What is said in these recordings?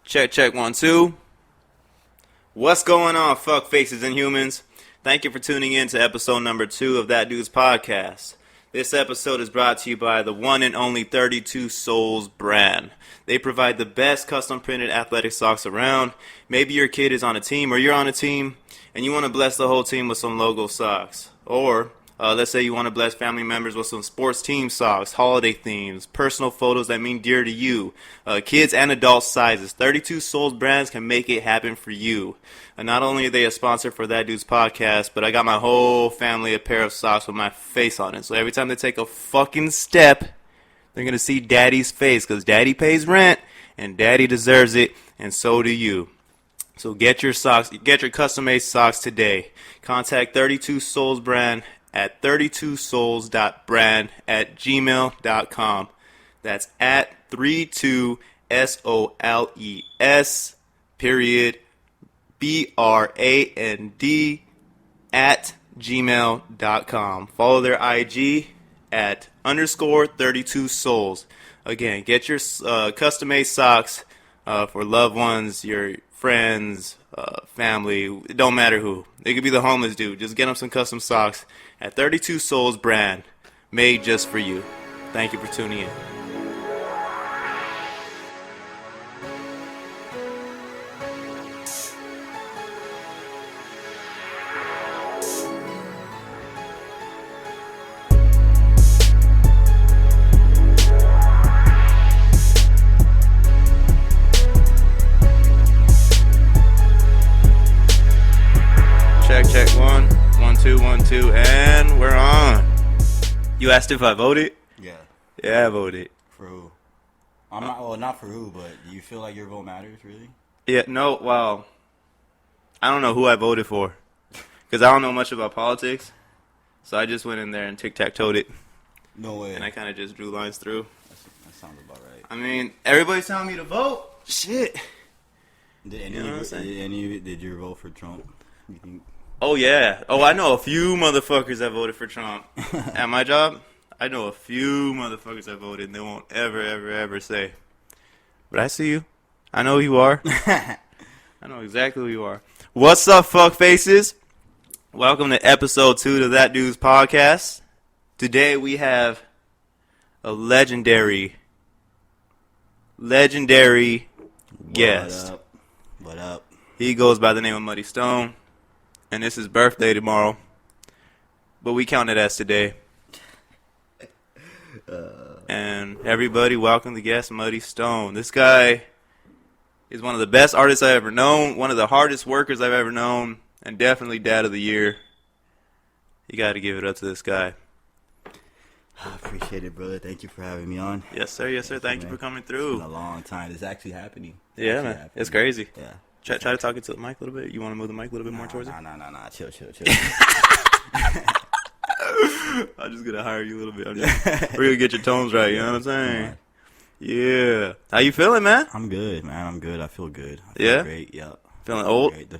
Check, check, 1, 2. What's going on, fuck faces and humans? Thank you for tuning in to episode number 2 of That Dude's Podcast. This episode is brought to you by the one and only 32 Souls brand. They provide the best custom printed athletic socks around. Maybe your kid is on a team or you're on a team and you want to bless the whole team with some logo socks. Or let's say you want to bless family members with some sports team socks, holiday themes, personal photos that mean dear to you, kids and adult sizes. 32 Souls brands can make it happen for you. And not only are they a sponsor for That Dude's Podcast, but I got my whole family a pair of socks with my face on it. So every time they take a fucking step, they're going to see Daddy's face, because Daddy pays rent and Daddy deserves it, and so do you. So get your socks, get your custom-made socks today. Contact 32 Souls brand at 32souls.brand@gmail.com. That's at 32SOLES period BRAND at gmail.com. Follow their IG at _32souls. Again, get your custom-made socks for loved ones, your friends, family. It don't matter who. It could be the homeless dude. Just get them some custom socks at 32 Souls brand, made just for you. Thank you for tuning in. Check, 1, 2, 1, 2, and we're on. You asked if I voted? Yeah. Yeah, I voted. For who? I'm not, well, not for who, but do you feel like your vote matters, really? Yeah, no, well, I don't know who I voted for, because I don't know much about politics, so I just went in there and tic-tac-toed it. No way. And I kind of just drew lines through. That sounds about right. I mean, everybody's telling me to vote. Shit. Did you vote for Trump? You think? Oh, yeah. Oh, I know a few motherfuckers that voted for Trump. At my job, I know a few motherfuckers that voted, and they won't ever say. But I see you. I know who you are. I know exactly who you are. What's up, fuck faces? Welcome to episode 2 of That Dude's Podcast. Today we have a legendary guest. What up? He goes by the name of Mutty Stone. And it's his birthday tomorrow. But we count it as today. And everybody, welcome the guest, Mutty Stone. This guy is one of the best artists I've ever known. One of the hardest workers I've ever known. And definitely Dad of the Year. You got to give it up to this guy. I appreciate it, brother. Thank you for having me on. Yes, sir. Yes, sir. Thank you for coming through. It's been a long time. It's actually happening. Yeah, man. It's crazy. Yeah. Try to talk into the mic a little bit. You want to move the mic a little bit more towards it? Nah. Chill. I'm just going to hire you a little bit. We're going to get your tones right. You know what I'm saying? Yeah. How you feeling, man? I'm good, man. I'm good. I feel good. I feel great. Yeah. Feeling old? Great.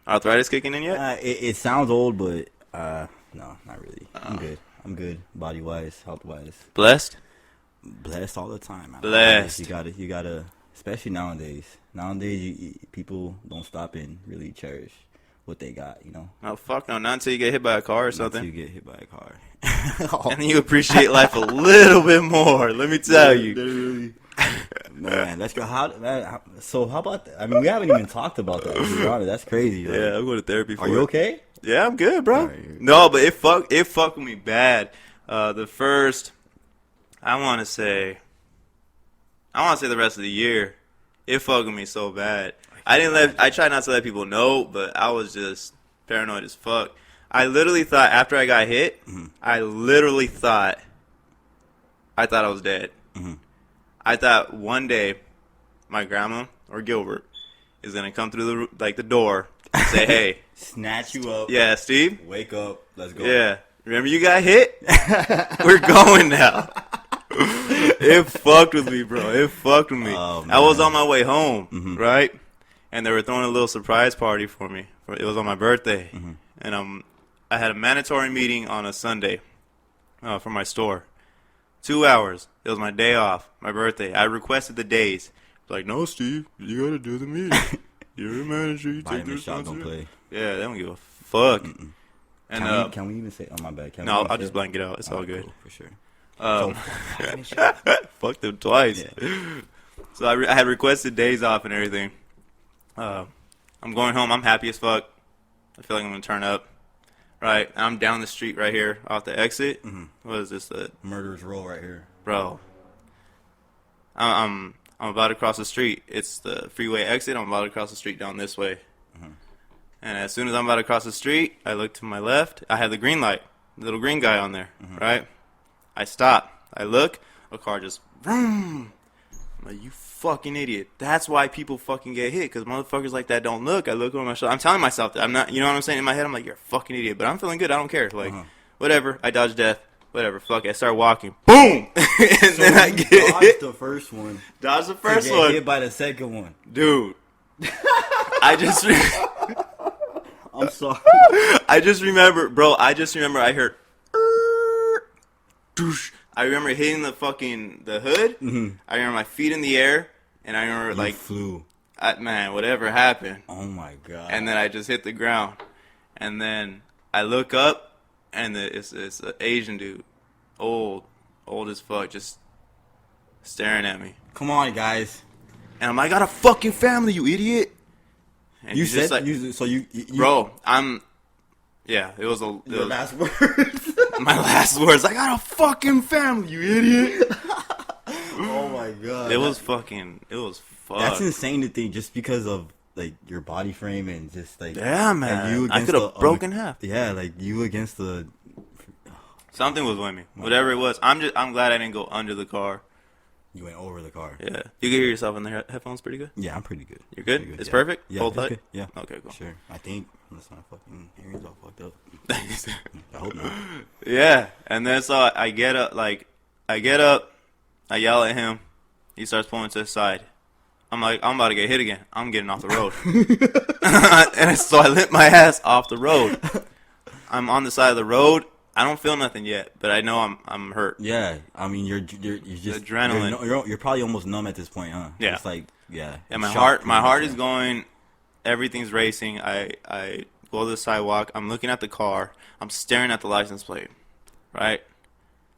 Arthritis kicking in yet? It sounds old, but no, not really. I'm good. I'm good. Body-wise, health-wise. Blessed? Blessed all the time, man. Blessed. You gotta, especially nowadays. Nowadays, people don't stop and really cherish what they got, you know? Oh, fuck no. Not until you get hit by a car or something. Until you get hit by a car. And then you appreciate life a little bit more, let me tell you. Man, let's go. So how about that? I mean, we haven't even talked about that, to be honest. That's crazy. Like, Yeah, I'm going to therapy for it. Are you okay? Yeah, I'm good, bro. Right. No, but it fucked with me bad. The first, I want to say the rest of the year, it fucked with me so bad. I tried not to let people know, but I was just paranoid as fuck. I literally thought after I got hit, I literally thought I was dead. Mm-hmm. I thought one day my grandma or Gilbert is gonna come through the door and say, "Hey, snatch you up. Yeah, Steve, wake up. Let's go." Yeah, remember you got hit? We're going now. It fucked with me, bro. It fucked with me. Oh, I was on my way home, Mhm. right? And they were throwing a little surprise party for me. It was on my birthday. Mhm. And I had a mandatory meeting on a Sunday for my store. 2 hours. It was my day off, my birthday. I requested the days. Like, no, Steve, you gotta do the meeting. You're a manager. You take the shot, don't responsibility. play. Yeah, they don't give a fuck. Mm-mm. And Can we even say? Oh my bad. Can no, we I'll just blank it out. It's all good. Cool, for sure. Fucked them twice. Yeah. So I had requested days off and everything. I'm going home. I'm happy as fuck. I feel like I'm gonna turn up. Right, I'm down the street right here off the exit. Mm-hmm. What is this? The Murderer's Row right here, bro. I'm about to cross the street. It's the freeway exit. I'm about to cross the street down this way. Mm-hmm. And as soon as I'm about to cross the street, I look to my left. I have the green light, the little green guy on there. Mm-hmm. Right. I stop. I look. A car just vroom. I'm like, you fucking idiot. That's why people fucking get hit, because motherfuckers like that don't look. I look over my shoulder. I'm telling myself that. I'm not, you know what I'm saying? In my head, I'm like, you're a fucking idiot. But I'm feeling good. I don't care. Like, whatever. I dodge death. Whatever. Fuck it. I start walking. Boom! And so then I get hit. the first one. Dodge the first to get one. hit by the second one. Dude. I just... I'm sorry. I just remember, bro, I heard... Doosh. I remember hitting the hood. Mm-hmm. I remember my feet in the air. And I remember, You flew. Man, whatever happened. Oh my god. And then I just hit the ground. And then I look up, and it's an Asian dude. Old as fuck, just staring at me. Come on, guys. And I'm like, I got a fucking family, you idiot. And You he's said, just like, you bro, yeah, it was your last words. my last words. I got a fucking family, you idiot. Oh my god. It was fucked. That's insane to think, just because of like your body frame and just like Yeah, man. and you I against could have broken half. Yeah, like you against the. Something was with me. Whatever it was. I'm glad I didn't go under the car. You went over the car. Yeah. You can hear yourself in the headphones pretty good? Yeah, I'm pretty good. You're good? Pretty It's yeah. perfect? Yeah, Hold it's tight? good. Yeah. Okay, cool. Sure. I think unless my fucking hearing's all fucked up. I hope not. Yeah. And then so I get up, I yell at him. He starts pulling to the side. I'm like, I'm about to get hit again. I'm getting off the road. And so I lit my ass off the road. I'm on the side of the road. I don't feel nothing yet, but I know I'm hurt. Yeah, I mean you're just Adrenaline. You're probably almost numb at this point, huh? Yeah. It's like yeah. And it's my heart is yeah. going. Everything's racing. I go to the sidewalk. I'm looking at the car. I'm staring at the license plate. Right.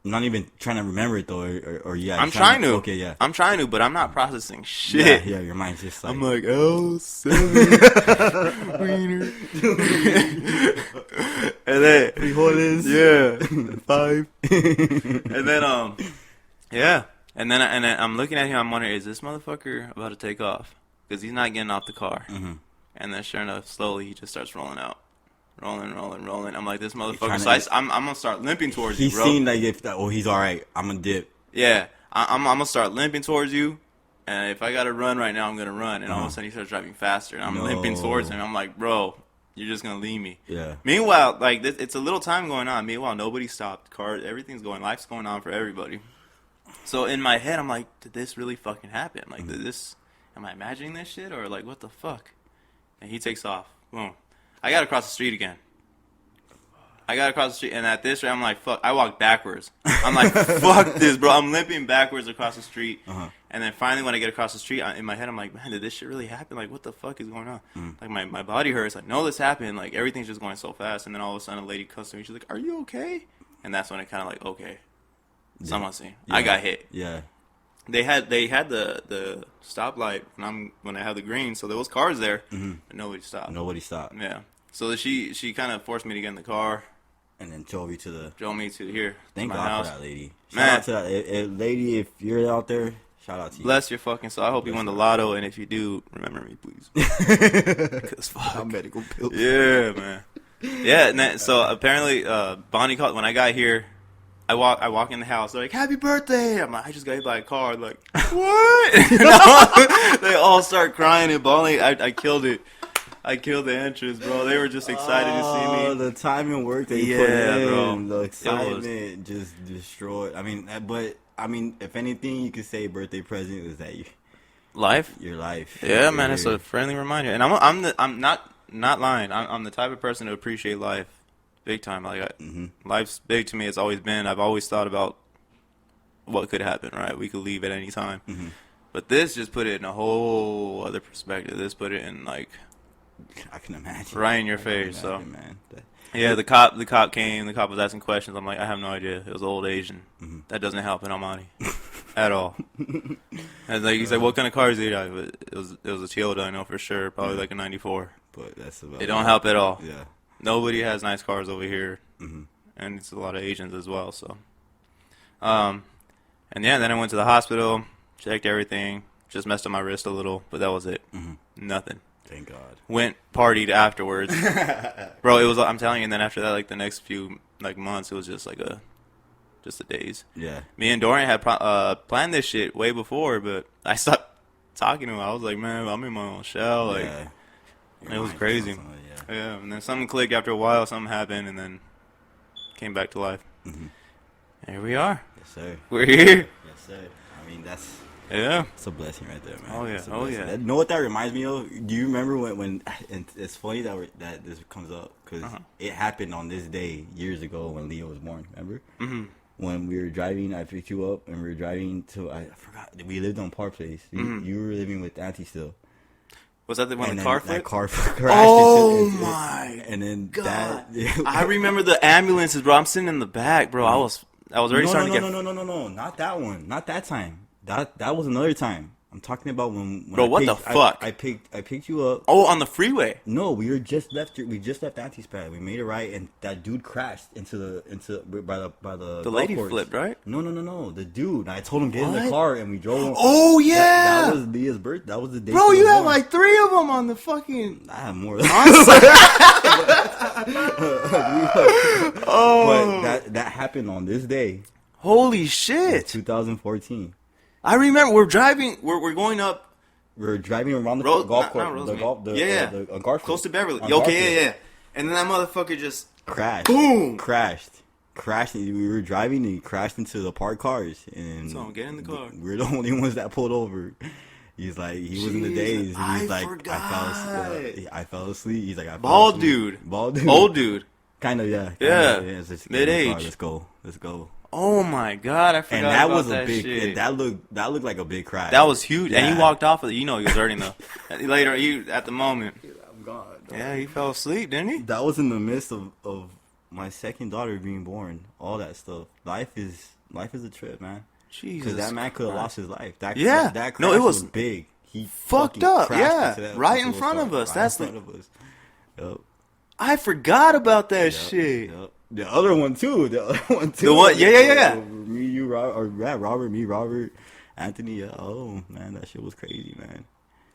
I'm not even trying to remember it though, or yeah. I'm trying to. Okay, yeah. I'm trying to, but I'm not processing shit. Yeah, your mind's just like. I'm like L7 wiener. And then frijoles. Yeah, 5. And then yeah, and then I'm looking at him. I'm wondering, is this motherfucker about to take off? Because he's not getting off the car. Mm-hmm. And then sure enough, slowly he just starts rolling out. Rolling. I'm like, this motherfucker. So I'm gonna start limping towards you, He's bro. seen like he's all right. I'm gonna dip. Yeah, I'm gonna start limping towards you, and if I gotta run right now, I'm gonna run. And all of a sudden, he starts driving faster, and I'm limping towards him. I'm like, bro, you're just gonna leave me. Yeah. Meanwhile, like it's a little time going on. Meanwhile, nobody stopped. Cars, everything's going. Life's going on for everybody. So in my head, I'm like, did this really fucking happen? Like, did this? Am I imagining this shit, or like, what the fuck? And he takes off. Boom. I gotta cross the street again. And at this rate, I'm like, fuck. I walk backwards. I'm like, fuck this, bro. I'm limping backwards across the street. And then finally, when I get across the street, in my head, I'm like, man, did this shit really happen? Like, what the fuck is going on? Like, my body hurts. Like, no, this happened. Like, everything's just going so fast. And then all of a sudden, a lady comes to me. She's like, are you okay? And that's when it kind of like, okay, someone's seen. Yeah. I got hit. Yeah. They had the stoplight when I had the green, so there was cars there, but nobody stopped. Nobody stopped. Yeah. So she kind of forced me to get in the car. And then drove you to the. Drove me to here. Thank my God house. for that lady. Shout Man. out to that lady. If you're out there, shout out to you. Bless your fucking soul. I hope you win the lotto, and if you do, remember me, please. Cause fuck. Medical pills. Yeah, man. Yeah, and then, so apparently, Bonnie called when I got here. I walk in the house. They're like, "Happy birthday!" I'm like, "I just got hit by a car." Like, what? They all start crying and bawling. I killed it. I killed the entrance, bro. They were just excited to see me. The time and work they Yeah, put in, bro. the excitement just destroyed. I mean, if anything, you could say birthday present is that Life. your life. Yeah, man. It's a friendly reminder, and I'm not lying. I'm the type of person to appreciate life, big time. Like life's big to me. It's always been. I've always thought about what could happen. Right, we could leave at any time. But this just put it in a whole other perspective. This put it in like I can imagine. right in your I can face. imagine, So man. yeah, the cop came. The cop was asking questions. I'm like, I have no idea. It was an old Asian. Mm-hmm. That doesn't help in Almaty at all. And like he's like, what kind of car is it? It was a Toyota, I know for sure. Probably like a '94. But that's about It don't help at all. Yeah. Nobody has nice cars over here, Mm-hmm. and it's a lot of Asians as well. So, and yeah, then I went to the hospital, checked everything, just messed up my wrist a little, but that was it. Mm-hmm. Nothing. Thank God. Went partied afterwards, bro. It was. I'm telling you. And then after that, like the next few like months, it was just like just the days. Yeah. Me and Dorian had planned this shit way before, but I stopped talking to him. I was like, man, I'm in my own shell. Like, Yeah. it was crazy. Yeah, and then something clicked after a while. Something happened, and then came back to life. Mm-hmm. Here we are. Yes, sir. We're here. Yes, sir. I mean, that's Yeah. a blessing right there, man. Oh, yeah. It's a Oh, blessing. yeah. You know what that reminds me of? Do you remember when and it's funny that this comes up because it happened on this day years ago when Leo was born. Remember? Mm-hmm. When we were driving, I picked you up, and we were driving to I forgot we lived on Park Place. You were living with Auntie still. Was that the one And the then car that flipped? car crashed. Oh into, my And then God. that. I remember the ambulances, bro. I'm sitting in the back, bro. I was already starting to get. No, not that one, not that time. That was another time. I'm talking about when Bro, I what picked, the fuck? I picked you up. Oh, on the freeway. No, we just left Auntie's pad. We made it right, and that dude crashed into by the The golf lady course. flipped, right? No. The dude. I told him get in What? the car, and we drove. Oh yeah. That was Leah's birthday. That was the day. Bro, she you was had born. like 3 of them on the fucking. I have more. Oh. But that happened on this day, Holy shit. 2014. I remember we're driving. We're going up. We were driving around the Golf golf not course. Rosemary. The Garfield. Close to Beverly. On Okay, Garfield. yeah. And then that motherfucker just Crashed. boom. Crashed. We were driving and he crashed into the parked cars. And So get in the car. We're the only ones that pulled over. He's like, he was in the Jesus, daze. He's I like, forgot. I fell asleep. He's like, I fell Bald asleep. dude. Bald dude. Old dude. Kind of, yeah. Yeah. It's just, get in the car. Mid-age. Let's go. Oh my God, I forgot And that about was that a big. shit. That looked like a big crash. That was huge, and he Yeah. walked off of it. You know he was hurting though. Later, at the moment. I'm gone. Yeah, he fell asleep, didn't he? That was in the midst of my second daughter being born. All that stuff. Life is a trip, man. Jesus. Because that man could have Christ. lost his life. That crash No, it was big. He fucked fucking up, crashed yeah. into that- Right into in a front car. of us. Right That's in front of us. Yep. I forgot about that Yep. shit. Yep. The other one too. The one- yeah. Me, you, Robert, me, Robert, Anthony. Yeah. Oh man, that shit was crazy, man.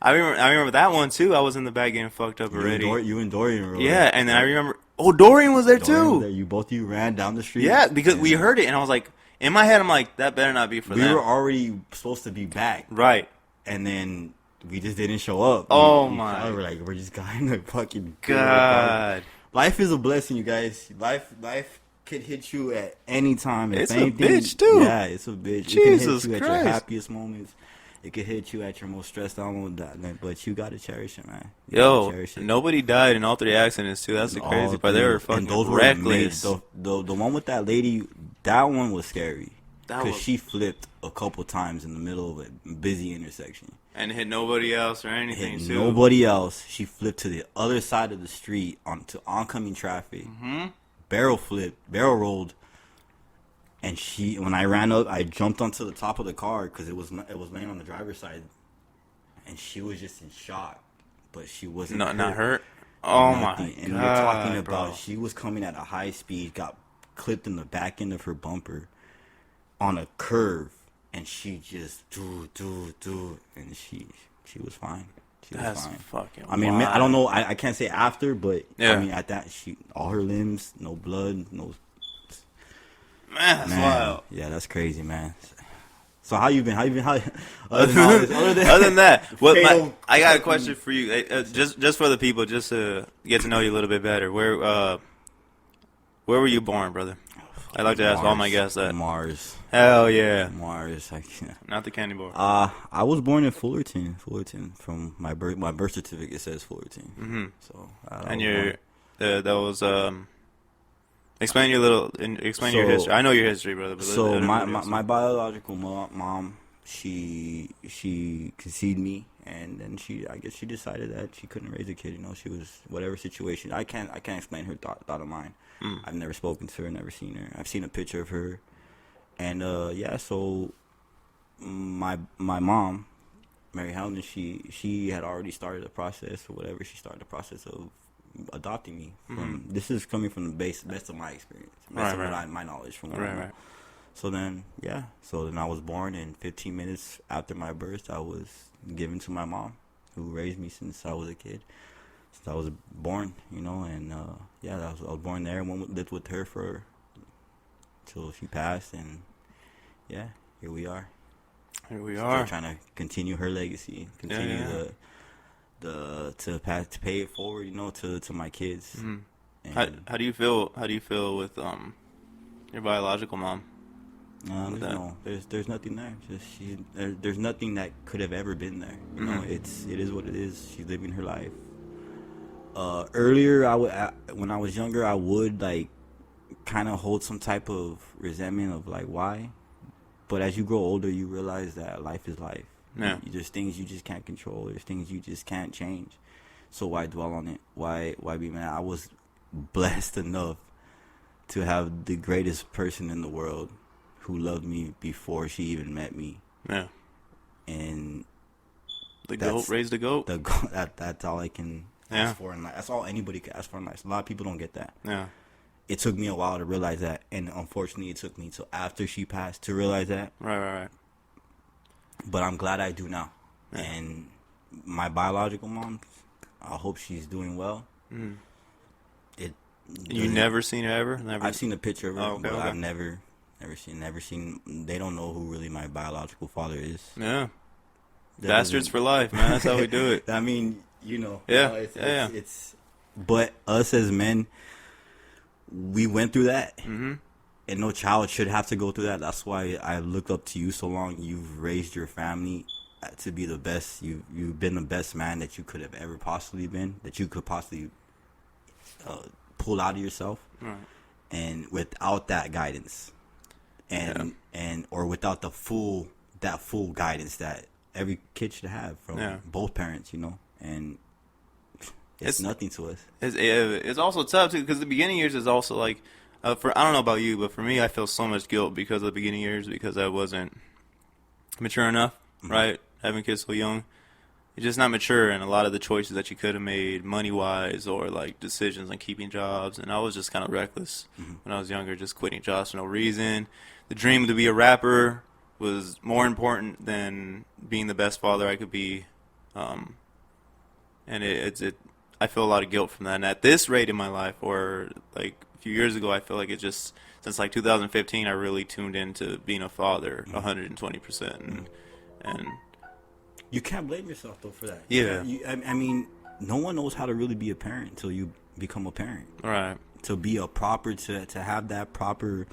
I remember that one too. I was in the back getting fucked up already. You and Dorian. Were Yeah, and then I remember. Oh, Dorian was there Dorian too. was there. You both ran down the street. Yeah, because and we heard it, and I was like, in my head, I'm like, that better not be for we them. were already supposed to be back, Right. and then we just didn't show up. Oh, we my. we're just kind of fucking God. Life is a blessing, you guys. Life could hit you at any time. If It's a anything, bitch, too. Yeah, it's a bitch. Jesus it can hit you at Christ. your happiest moments. It could hit you at your most stressed out moment. But you gotta cherish it, man. You Yo, gotta cherish it. nobody died in all 3 accidents too. That's the All crazy part. They three. were fucking And those were reckless. the one with that lady, that one was scary. That Because was- she flipped a couple times in the middle of a busy intersection. And hit nobody else or anything Hit too. nobody else. She flipped to the other side of the street onto oncoming traffic. Mm-hmm. Barrel rolled. And when I ran up, I jumped onto the top of the car because it was laying on the driver's side. And she was just in shock, but she wasn't Not hurt. Oh my Nothing. God. And you're talking about bro. she was coming at a high speed, got clipped in the back end of her bumper on a curve, and she just do, and she was fine. She was That's fine. fucking. I mean, I don't know. I can't say after, but Yeah. I mean, at that, all her limbs, no blood, no. Man, that's wild. Yeah, that's crazy, man. So how you been? How Other than that, I got a question for you. Just for the people, just to get to know you a little bit better. Where were you born, brother? I'd like to ask all my guests that. Mars. Hell yeah. Mars. Not the candy bar. I was born in Fullerton. From my birth certificate says Fullerton. Mm-hmm. So And that was explain your history. I know your history, brother. But So let my everybody else my biological mom, she conceived me, and then I guess she decided that she couldn't raise a kid. You know, she was whatever situation. I can't explain her thought of mine. I've never spoken to her, never seen her. I've seen a picture of her, and yeah. So my mom, Mary Helen, she had already started the process or whatever. She started the process of adopting me. This is coming from the best of my experience, best of my knowledge from what I know. So then, yeah. So then I was born, and 15 minutes after my birth, I was given to my mom, who raised me since I was a kid, since I was born, you know. And yeah, I was born there and lived with her till she passed, and yeah, here we are. Here we Still are trying to continue her legacy, continue to pay it forward, you know, to my kids. How do you feel? How do you feel with your biological mom? There's nothing there. Just there's nothing that could have ever been there. You know, it is what it is. She's living her life. Earlier, when I was younger, I would like kind of hold some type of resentment of like why. But as you grow older, you realize that life is life. Yeah. There's things you just can't control. There's things you just can't change. So why dwell on it? Why be mad? I was blessed enough to have the greatest person in the world who loved me before she even met me. Yeah. And the goat raised the goat. That's all I can ask for in life. That's all anybody can ask for in life. A lot of people don't get that. Yeah. It took me a while to realize that, and unfortunately, it took me till after she passed to realize that. Right. But I'm glad I do now. Yeah. And my biological mom, I hope she's doing well. You never seen her ever? Never. I've seen a picture of her, but okay. I've never seen. They don't know who really my biological father is. Yeah. Bastards for life, man. That's how we do it. I mean, you know. Yeah. It's. But us as men, we went through that, and no child should have to go through that. That's why I looked up to you so long. You've raised your family to be the best. You've been the best man that you could have ever possibly been. That you could possibly pull out of yourself. Right. And without that guidance, or without that full guidance that every kid should have from both parents, you know, and it's nothing to us. It's also tough too because the beginning years is also like, I don't know about you, but for me, I feel so much guilt because of the beginning years because I wasn't mature enough, right? Having kids so young. You're just not mature in a lot of the choices that you could have made money-wise or, like, decisions on keeping jobs. And I was just kind of reckless when I was younger, just quitting jobs for no reason. The dream to be a rapper was more important than being the best father I could be. And I feel a lot of guilt from that. And at this rate in my life, or, like, a few years ago, I feel like it just, since, like, 2015, I really tuned into being a father 120%. And you can't blame yourself, though, for that. Yeah. I mean, no one knows how to really be a parent until you become a parent. Right. To be to have that proper,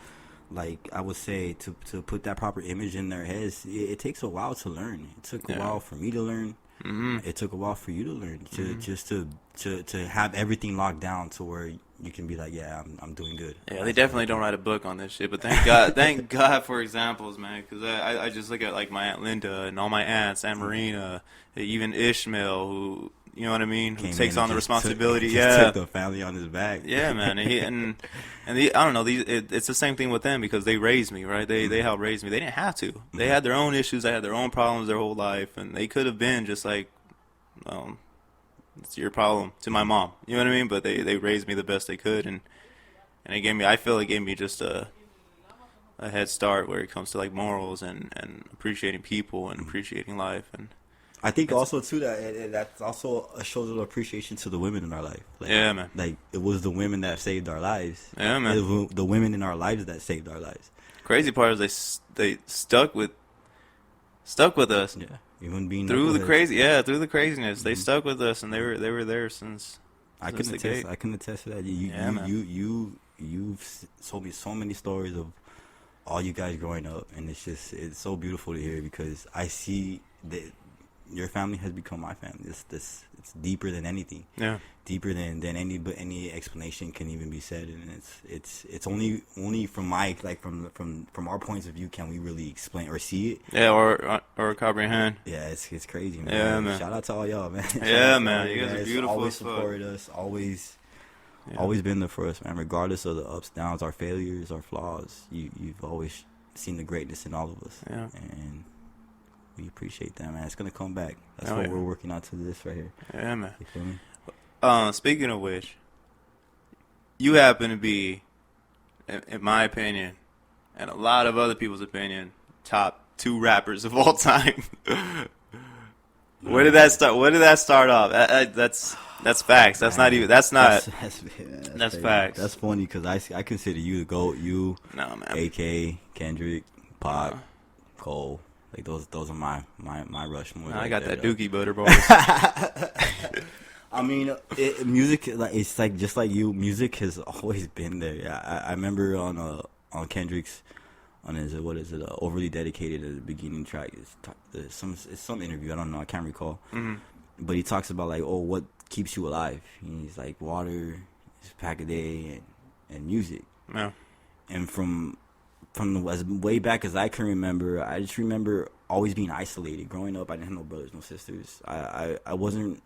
like, I would say, to put that proper image in their heads, it takes a while to learn. It took a while for me to learn. It took a while for you to learn. To have everything locked down to where you can be like, yeah, I'm doing good. Yeah, they definitely don't write a book on this shit, but thank God for examples, man, because I just look at, like, my Aunt Linda and all my aunts, Aunt Marina, even Ishmael, who, you know what I mean, who takes on the responsibility. Took the family on his back. Yeah, man, and I don't know, it's the same thing with them because they raised me, right? They helped raise me. They didn't have to. They had their own issues. They had their own problems their whole life, and they could have been just like, it's your problem to my mom. You know what I mean? But they raised me the best they could, and I feel it gave me just a head start where it comes to, like, morals and appreciating people and appreciating life. And I think also too that's also shows of appreciation to the women in our life. Like, yeah, man. Like, it was the women that saved our lives. Yeah, man. It was the women in our lives that saved our lives. Crazy part is they stuck with us. Yeah. Even being through the craziness, they stuck with us, and they were there since. I can attest to that. You've told me so many stories of all you guys growing up, and it's so beautiful to hear because I see that your family has become my family. It's it's deeper than anything. Yeah. Deeper than any explanation can even be said, and it's only from my from our points of view can we really explain or see it. Yeah, or comprehend. Yeah, it's crazy, man. Yeah, man. Shout out to all y'all, man. Yeah, man. You guys are beautiful. Always as fuck. supported us. Always been there for us, man. Regardless of the ups, downs, our failures, our flaws, you've always seen the greatness in all of us. Yeah. And we appreciate that, man. It's gonna come back. That's Oh, what yeah. we're working on to this right here. Yeah, man. You feel me? Speaking of which, you happen to be, in my opinion, and a lot of other people's opinion, top 2 rappers of all time. Where did that start? Where did that start off? That's facts. That's not even. That's not. That's That's facts. That's funny because I consider you the GOAT. You, No, man. AK, Kendrick, Pac, Cole. Like those are my Rushmore. I right got there, that though. Dookie butter, boys. I mean, music, like it's like just like you. Music has always been there. Yeah, I remember on Kendrick's, on his overly dedicated at the beginning track. It's some interview. I don't know. I can't recall. Mm-hmm. But he talks about like, oh, what keeps you alive? And he's like water, his pack a day, and music. Yeah. And from as way back as I can remember, I just remember always being isolated. Growing up, I didn't have no brothers, no sisters. I wasn't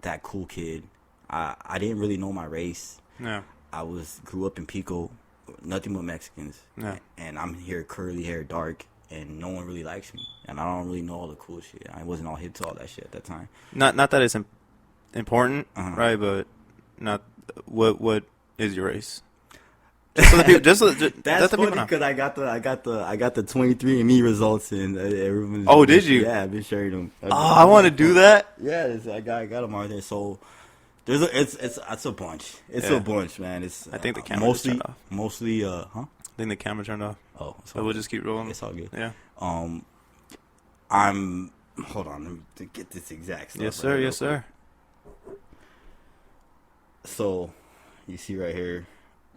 that cool kid. I didn't really know my race. Yeah. I grew up in Pico, nothing but Mexicans. Yeah. And I'm here, curly hair, dark, and no one really likes me. And I don't really know all the cool shit. I wasn't all hip to all that shit at that time. Not that it's important, Uh-huh. right? But not what is your race? Just so the people, just That's let the funny people know. because I got the 23andMe results and everyone. Oh, did you? Yeah, I've been sharing them. Oh, I want to do that. Yeah, I got them out there. So there's it's a bunch. It's Yeah. a bunch, man. It's I think the camera just turned off. mostly huh? I think the camera turned off. Oh, So we'll just keep rolling. it's all good. Yeah. I'm hold on, let me to get this exact stuff. Yes, right sir. real Yes, quick. sir. So you see right here,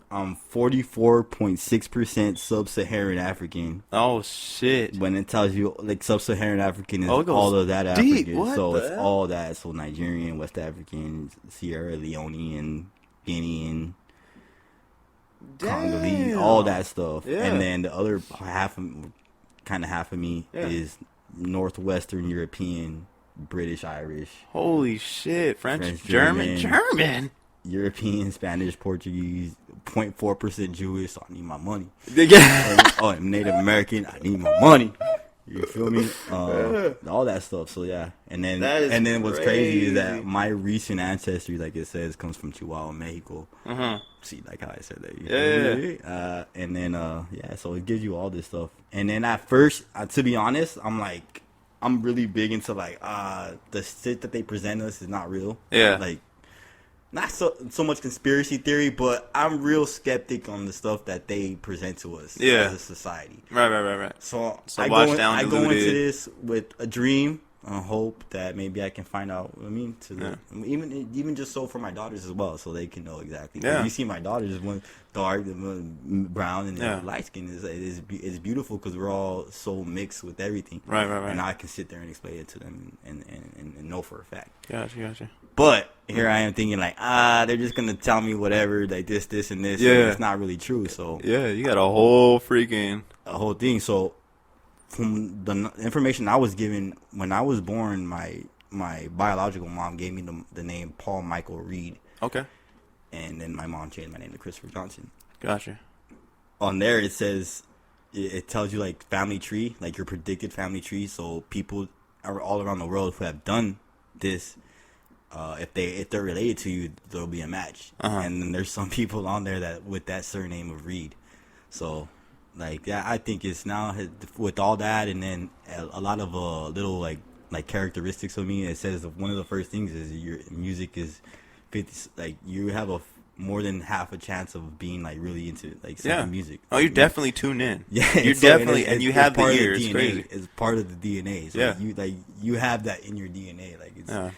I'm 44.6% sub-Saharan African. Oh shit. When it tells you like sub-Saharan African is Oh, it goes all of that deep. African, What so the it's hell? all that. So Nigerian, West African, Sierra Leonean, Guinean, Congolese, all that stuff. Yeah. And then the other half of me Yeah. is Northwestern European, British, Irish, Holy shit. French, French, German. European, Spanish, Portuguese, 0.4% Jewish. So I need my money. Yeah. I'm Native American. I need my money. You feel me? All that stuff. So yeah, and then That is what's crazy is crazy. that my recent ancestry, like it says, comes from Chihuahua, Mexico. Uh-huh. See, like how I said that. You Yeah. feel me? And then yeah, so it gives you all this stuff. And then at first, to be honest, I'm really big into like the shit that they present us is not real. Yeah. Like. Not so much conspiracy theory, but I'm real skeptic on the stuff that they present to us as a society. Right. So So I watch go, down I go Deluded. into this with a dream, a hope that maybe I can find out. Even just so for my daughters as well, so they can know exactly. 'Cause Yeah. you see my daughters, one dark, one brown, and Yeah. light skin is beautiful because we're all so mixed with everything. Right. And I can sit there and explain it to them and know for a fact. Gotcha. But here I am thinking like, they're just gonna tell me whatever, like this and this. Yeah. And it's not really true. So Yeah, you got a whole freaking. a whole thing. So from the information I was given when I was born, my biological mom gave me the name Paul Michael Reed, Okay. and then my mom changed my name to Christopher Johnson. Gotcha. On there it says it tells you like family tree, like your predicted family tree. So people are all around the world who have done this. If they're related to you, there'll be a match. Uh-huh. And then there's some people on there that with that surname of Reed. So, like, yeah, I think it's now with all that, and then a lot of little like characteristics of me. It says one of the first things is your music is 50. Like, you have more than half a chance of being like really into like singing music. Oh, you're definitely tuned in. Yeah, You're so definitely, and you have the part of ear. It's DNA. crazy. It's part of the DNA. So Yeah. you have that in your DNA. Like it's. Yeah.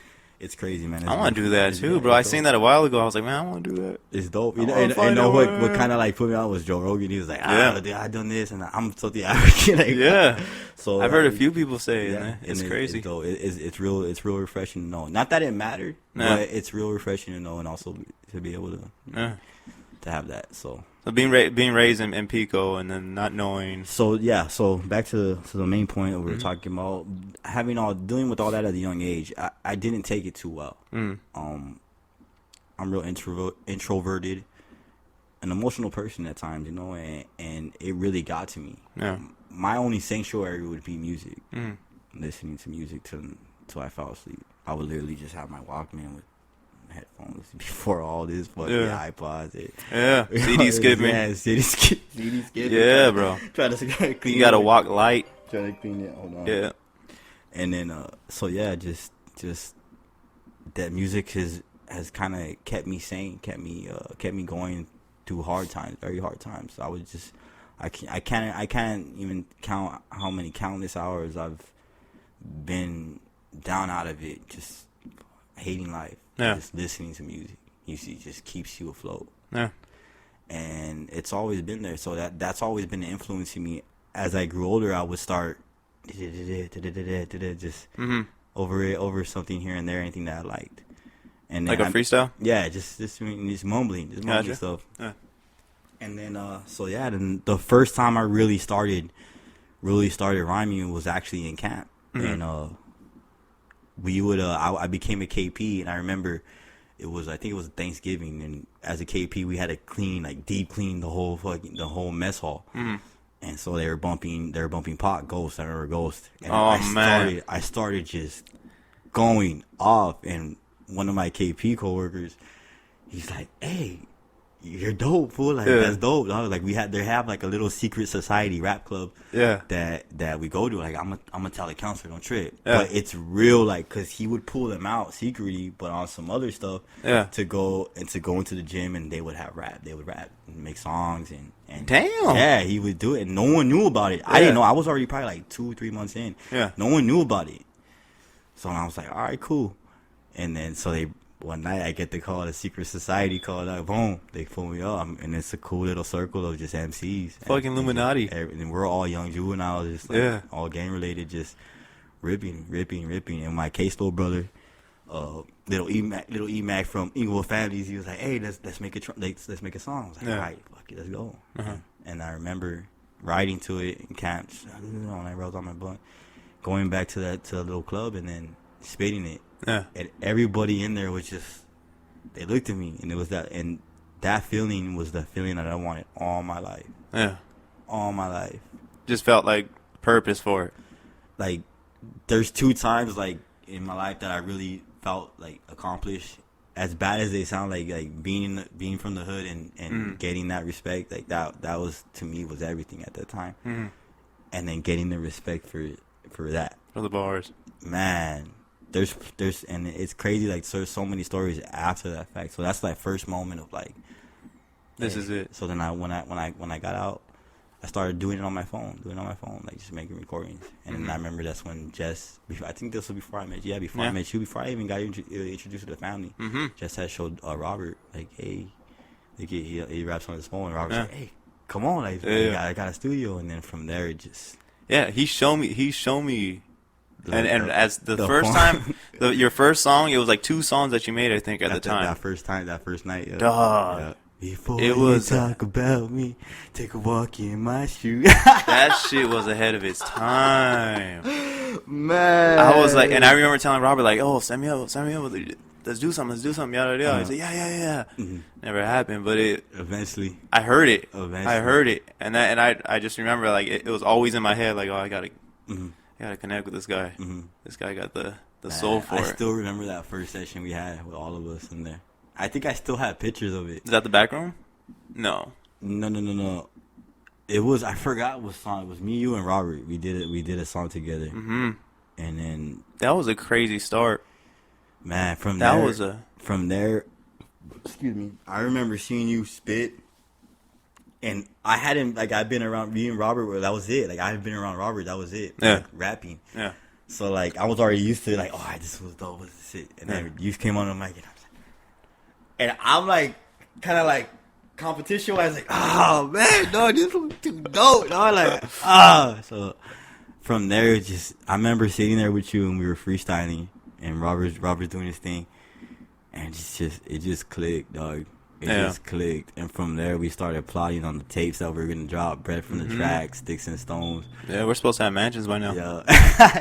It's crazy, man. I want to do that too, bro. I seen that a while ago. I was like, man, I want to do that. It's dope. You know what kind of like put me out was Joe Rogan. He was like, I done this, and I'm so the African. Like, yeah. So I've heard a few people say it. It's crazy. It's real refreshing to know. Not that it mattered, but it's real refreshing to know, and also to be able to have that. So being raised in Pico and then not knowing. So back to the main point that we were talking about, dealing with all that at a young age. I didn't take it too well. I'm real introverted, an emotional person at times, you know, and it really got to me. Yeah. My only sanctuary would be music, listening to music till I fell asleep. I would literally just have my Walkman with headphones before all this fucking iPods. CD skipping. Yeah, CD skipping. Yeah, bro. Try to clean. You gotta walk light. Try to clean it. Hold on. Yeah. And then, just that music has kind of kept me sane, kept me going through hard times, very hard times. I was just, I can't even count how many countless hours I've been down out of it, just hating life. Yeah. Just listening to music. Music just keeps you afloat. Yeah. And it's always been there. So that's always been influencing me. As I grew older, I would start just over something here and there, anything that I liked. And like a freestyle? Yeah, just mumbling stuff. Yeah. And then then the first time I really started rhyming was actually in camp. And we would I became a KP, and I remember I think it was Thanksgiving, and as a KP we had to deep clean the whole mess hall. And so they were bumping Pot Ghost. I remember Ghost. And I started just going off, and one of my KP coworkers, he's like, "Hey, you're dope, fool! Like that's dope." I was like, they have like a little secret society rap club, that we go to. Like, I'm gonna tell the counselor, don't trip. But it's real, like, cause he would pull them out secretly, but on some other stuff, to go into the gym, and they would rap and make songs and damn, yeah, he would do it, and no one knew about it. I didn't know. I was already probably like 2-3 months in. No one knew about it. So I was like, all right, cool. And then one night I get the call, the secret society called out, boom, they pull me up, and it's a cool little circle of just MCs. Fucking Illuminati. And we're all young juveniles, just like, all gang related, just ripping. And my K-Store brother, little E-Mac from Inglewood Families, he was like, hey, let's make a song. I was like, all right, fuck it, let's go. And I remember riding to it in camp, when I rolled on my blunt, going back to the little club and then spitting it. And everybody in there was just, they looked at me, and it was that feeling was the feeling that I wanted all my life. All my life. Just felt like purpose for it. Like, there's 2 times, like, in my life that I really felt, like, accomplished. As bad as they sound, like being from the hood and getting that respect, like, that was, to me, was everything at that time. And then getting the respect for that. For the bars. Man. There's and it's crazy, like, there's so many stories after that fact. So that's like first moment of like, this is it. So then when I got out, I started doing it on my phone, like just making recordings. And then I remember that's when Jess, I think this was before I met you. I met you, before I even got introduced to the family. Jess had showed Robert, like, hey, he raps on his phone, and Robert's like, hey, come on, like, I got a studio. And then from there it just he showed me. And as the first time, your first song, it was like 2 songs that you made, I think, at the time. That first night. Yeah. Dog. Yeah. Before you talk about me, take a walk in my shoe. That shit was ahead of its time. Man. I was like, and I remember telling Robert, like, oh, send me up. Let's do something, yada, yada. He said, yeah. Never happened, but eventually. I heard it. And I just remember, like, it was always in my head, like, oh, I gotta connect with this guy. This guy got the soul for it. I still remember that first session we had with all of us in there. I think I still have pictures of it. Is that the back room? No. It was, I forgot what song. It was me, you, and Robert. We did a song together. And then that was a crazy start. Man, from there, excuse me, I remember seeing you spit. And I hadn't, like, I've been around me and Robert, that was it. Like, I had been around Robert, that was it. Yeah. Like, rapping. Yeah. So like I was already used to like, oh, this was dope, this is shit. And then you came on the mic, and I'm like, kind of like competition wise, like, oh man, no, this was too dope. No, like, So from there, I remember sitting there with you and we were freestyling, and Robert's doing his thing, and it just clicked, dog. It just clicked, and from there we started plotting on the tapes that we were gonna drop. Bread from the Track, Sticks and Stones. Yeah, we're supposed to have mansions by now. Yeah,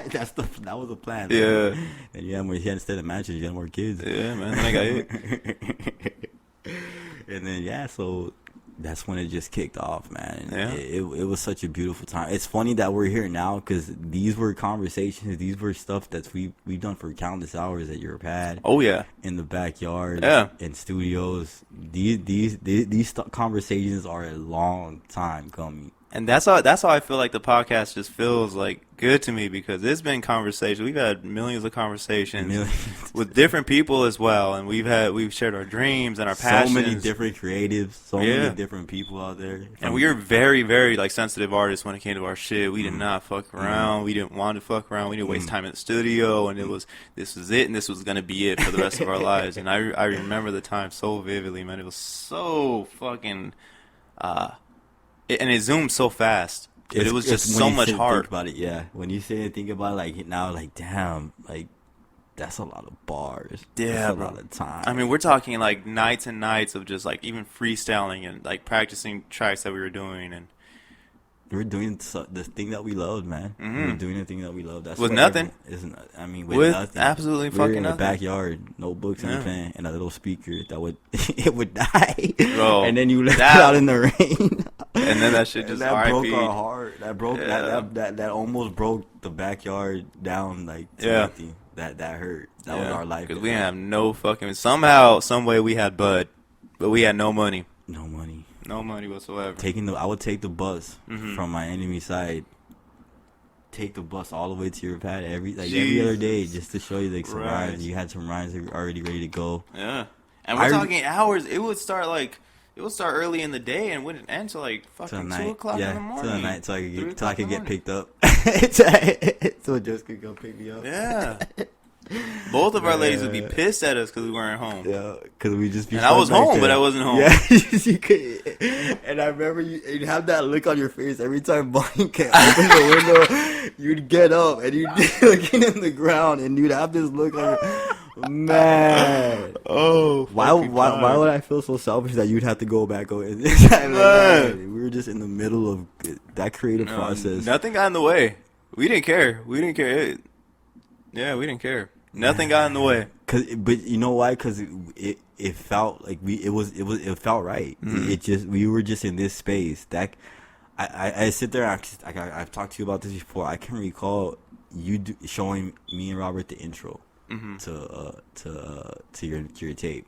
that was the plan. Yeah, man. And instead of mansions, you had more kids. Yeah, man, I got it. And then so that's when it just kicked off, man. Yeah. It was such a beautiful time. It's funny that we're here now because these were conversations, these were stuff that we've done for countless hours at your pad. Oh yeah, in the backyard. Yeah, in studios. These conversations are a long time coming. And that's how I feel like the podcast just feels like good to me, because it's been conversation. We've had millions of conversations with different people as well, and we've shared our dreams and our passions. So many different creatives, so many different people out there. And we are very, very like sensitive artists when it came to our shit. We did not fuck around. We didn't want to fuck around. We didn't waste time in the studio, and this was it, and this was gonna be it for the rest of our lives. And I remember the time so vividly, man. It was so fucking. And it zoomed so fast. But it was just so much hard. Think about it, yeah. When you sit and think about it, like now, like damn, like that's a lot of bars. Yeah, that's a lot of time. I mean, we're talking like nights and nights of just like even freestyling and like practicing tracks that we were doing, and we're doing the thing that we loved, man. We're doing the thing that we loved. That's with nothing. With nothing. Absolutely we fucking in the nothing. Backyard, notebooks and a pen, and a little speaker that it would die, bro, and then you left it out in the rain. And then that shit just that broke our heart. That broke that almost broke the backyard down like to nothing. That hurt. That was our life. Because we didn't have no fucking some way we had Bud, but we had no money. No money. No money whatsoever. I would take the bus from my enemy side. Take the bus all the way to your pad every other day just to show you like some rhymes. You had some rhymes that were already ready to go. Yeah, and we're talking hours. It would start early in the day and wouldn't end till like fucking 2 o'clock in the morning. Till the night, till I could get picked up. So Jess could go pick me up. Yeah. Both of our ladies would be pissed at us because we weren't home. Yeah, because we just be. And I was home, but I wasn't home. Yeah, you could. And I remember you'd have that look on your face every time Bonnie came open the window. You'd get up and you'd be looking in the ground, and you'd have this look like, man. Oh, why would I feel so selfish that you'd have to go back over this time? Like, we were just in the middle of that creative process. Nothing got in the way. We didn't care. We didn't care. Nothing got in the way. But you know why? Because it felt like it felt right. We were just in this space. That I sit there. I've talked to you about this before. I can recall you showing me and Robert the intro to your tape.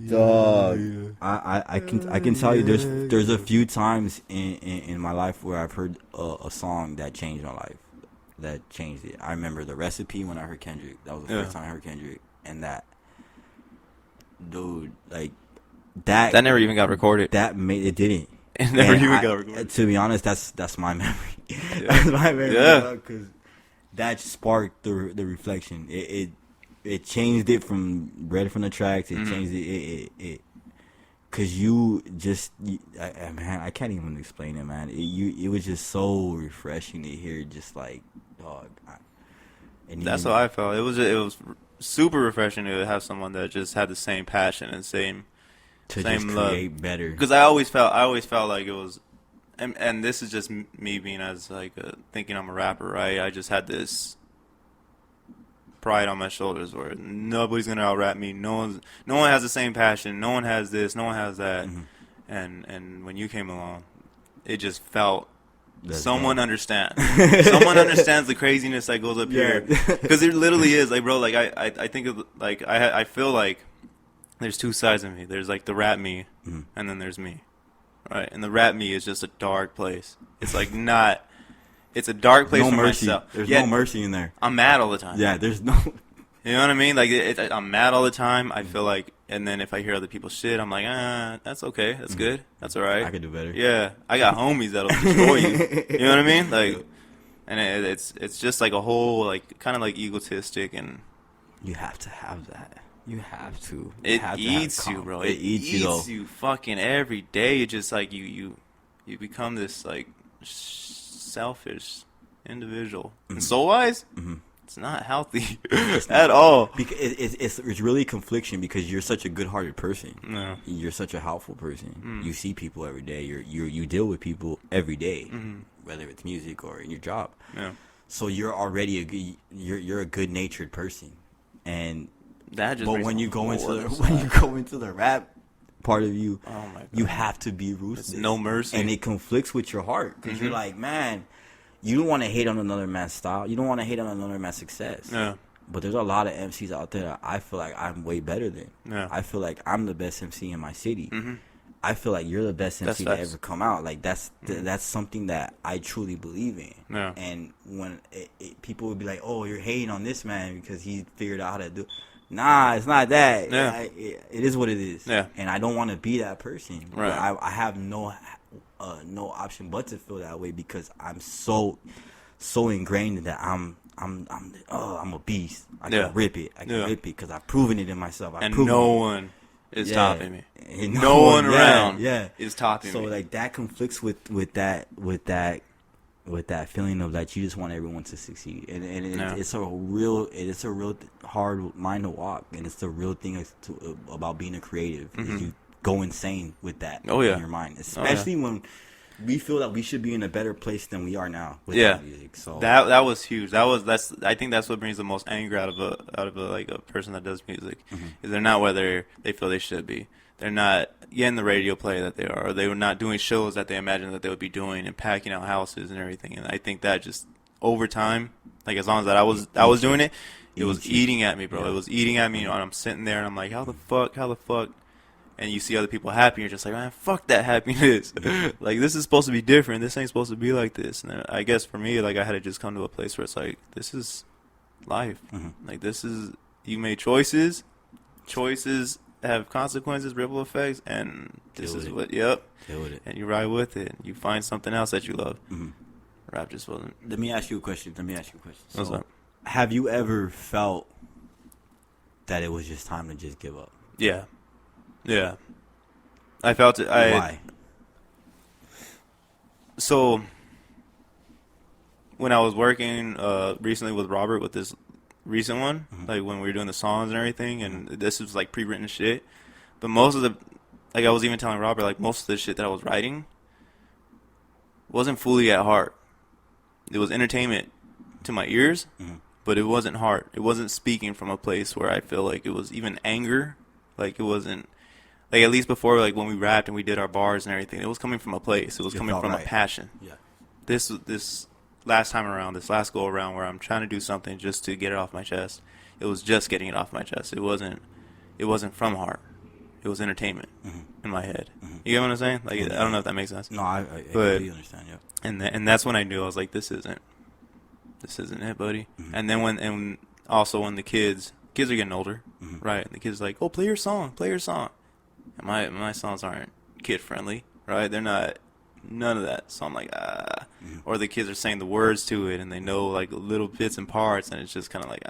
Dog, I can tell you there's a few times in my life where I've heard a song that changed my life. That changed it. I remember The Recipe when I heard Kendrick. That was the first time I heard Kendrick. And that, dude, like, that never even got recorded. It didn't. It never even got recorded. To be honest, that's my memory. That's my memory. Yeah. Because that sparked the reflection. It changed it from Bread from the Tracks. It changed it. Cause man, I can't even explain it, man. It was just so refreshing to hear, just like, dog. That's how I felt. It was super refreshing to have someone that just had the same passion and same create love. Better. Because I always felt like it was, and this is just me being as like thinking I'm a rapper, right? I just had this pride on my shoulders where nobody's gonna out rap me. No one has the same passion. No one has this. No one has that. And when you came along, it just felt someone understands. Someone understands the craziness that goes up here, because it literally is like, bro. Like I think of like I feel like there's two sides of me. There's like the rap me, and then there's me, right? And the rap me is just a dark place. It's like not. It's a dark place for myself. There's no mercy in there. I'm mad all the time. Yeah, there's no. You know what I mean? Like I'm mad all the time. I feel like, and then if I hear other people's shit, I'm like, that's okay. That's good. That's all right. I could do better. Yeah, I got homies that'll destroy you. You know what I mean? Like, And it's just like a whole like kind of like egotistic, and You have to have that. You have to. You it have to have eats you, bro. It eats you, though. you fucking every day. You just like you become this like selfish individual. And soul wise, it's not healthy at all. Because it's really confliction because you're such a good-hearted person. No. You're such a helpful person. You see people every day. You deal with people every day, whether it's music or in your job. Yeah. So you're already you're a good-natured person, and That just but when you go into the rap part of you, oh my God, you have to be ruthless. it's no mercy. And it conflicts with your heart because you're like, man, you don't want to hate on another man's style. You don't want to hate on another man's success. Yeah. But there's a lot of MCs out there that I feel like I'm way better than. Yeah. I feel like I'm the best MC in my city. I feel like you're the best MC to ever come out. Like that's something that I truly believe in. Yeah. And when people would be like, "Oh, you're hating on this man because he figured out how to do." Nah, it's not that. Yeah. It is what it is. Yeah. And I don't want to be that person. Right. I have no option but to feel that way because I'm so ingrained in that I'm a beast. I can rip it. I can rip it because I've proven it in myself. And no one is topping me. And No one around is topping me. So like that conflicts with that feeling of that you just want everyone to succeed, and it's a real hard line to walk, and it's the real thing about being a creative. Is you go insane with that in your mind, especially when we feel that we should be in a better place than we are now with our music. So that was huge. I think that's what brings the most anger out of a like a person that does music. Is they're not where they feel they should be. They're not getting the radio play that they are, or they were not doing shows that they imagined that they would be doing and packing out houses and everything. And I think that just over time, like as long as that I was doing it, it was eating at me, bro. It was eating at me, and I'm sitting there and I'm like, how the fuck? And you see other people happy, you're just like, man, fuck that happiness. Like, this is supposed to be different. This ain't supposed to be like this. And I guess for me, like, I had to just come to a place where it's like, this is life. Like, this is, you made choices. Choices have consequences, ripple effects, and this is what, Deal with it. And you ride with it. You find something else that you love. Rap just wasn't. Let me ask you a question. What's up? Have you ever felt that it was just time to just give up? Yeah. Yeah. I felt it. Why? So, when I was working recently with Robert with this recent one, like when we were doing the songs and everything, and this was like pre-written shit, but most of the, like I was even telling Robert, like most of the shit that I was writing wasn't fully at heart. It was entertainment to my ears, but it wasn't heart. It wasn't speaking from a place where I feel like it was even anger. Like it wasn't, like at least before, like when we rapped and we did our bars and everything, it was coming from a place. It was coming from a passion. Yeah. This last time around, this last go around where I'm trying to do something just to get it off my chest, it was just getting it off my chest. It wasn't from heart. It was entertainment in my head. You get what I'm saying? Like I don't know if that makes sense. No, I completely understand. Yeah. And that's when I knew. I was like, this isn't it, buddy. And then when the kids are getting older, right? And the kids are like, oh, play your song. And my songs aren't kid friendly, right? They're not. None of that. So I'm like, Or the kids are saying the words to it, and they know like little bits and parts, and it's just kind of like,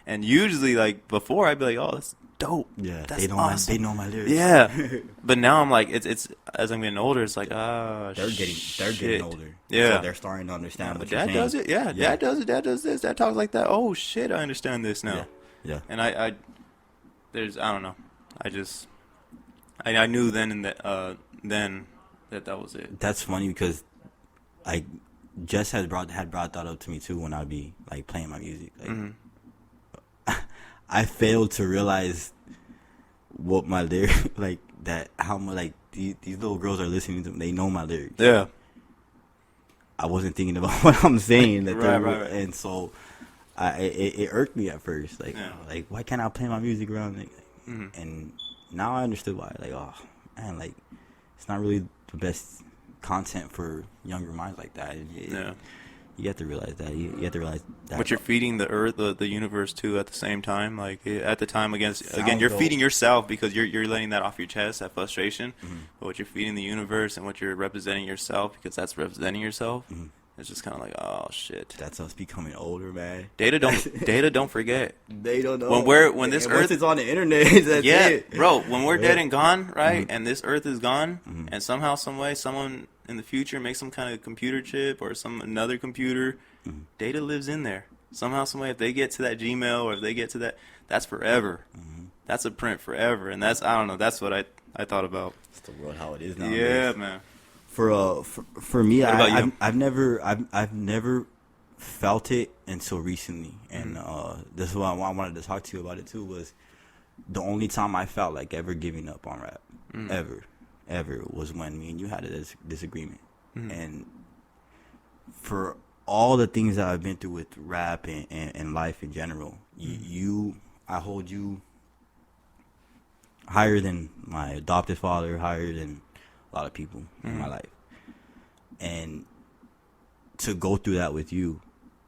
And usually, like before, I'd be like, oh, that's dope. Yeah, that's they know awesome. they know my lyrics. Yeah, but now I'm like, it's as I'm getting older, it's like, they're getting older. Yeah, so they're starting to understand what Dad you're saying. does it. Yeah, Dad does it. Dad does this. Dad talks like that. Oh shit, I understand this now. Yeah. And I don't know. I knew then that was it. That's funny because Jess had brought that up to me too when I'd be like playing my music. Like, I failed to realize what my lyrics like that how much like these little girls are listening to me. They know my lyrics. Yeah. I wasn't thinking about what I'm saying that right. And so it irked me at first. Like why can't I play my music around? And now I understood why. Like, oh man, like it's not really the best content for younger minds like that. You have to realize that. You have to realize that. But you're feeding the earth, the universe too, at the same time. Like at the time, again, you're feeding yourself because you're letting that off your chest, that frustration. But what you're feeding the universe and what you're representing yourself, because that's representing yourself. It's just kind of like, oh shit. That's us becoming older, man. Data don't forget. They don't know. When this Once earth it's on the internet, that's yeah, it. bro. When we're dead and gone, right, Mm-hmm. and this earth is gone, Mm-hmm. and somehow, some way, someone in the future makes some kind of computer chip or another computer, Mm-hmm. data lives in there somehow, some way. If they get to that Gmail or if they get to that, that's forever. Mm-hmm. That's a print forever, and that's, I don't know. That's what I thought about. It's the world how it is nowadays. Yeah, man. For me, What about you? I've never felt it until recently, and this is why I wanted to talk to you about it too. Was the only time I felt like ever giving up on rap, ever was when me and you had a disagreement, and for all the things that I've been through with rap and life in general, I hold you higher than my adopted father, higher than a lot of people in my life. And to go through that with you,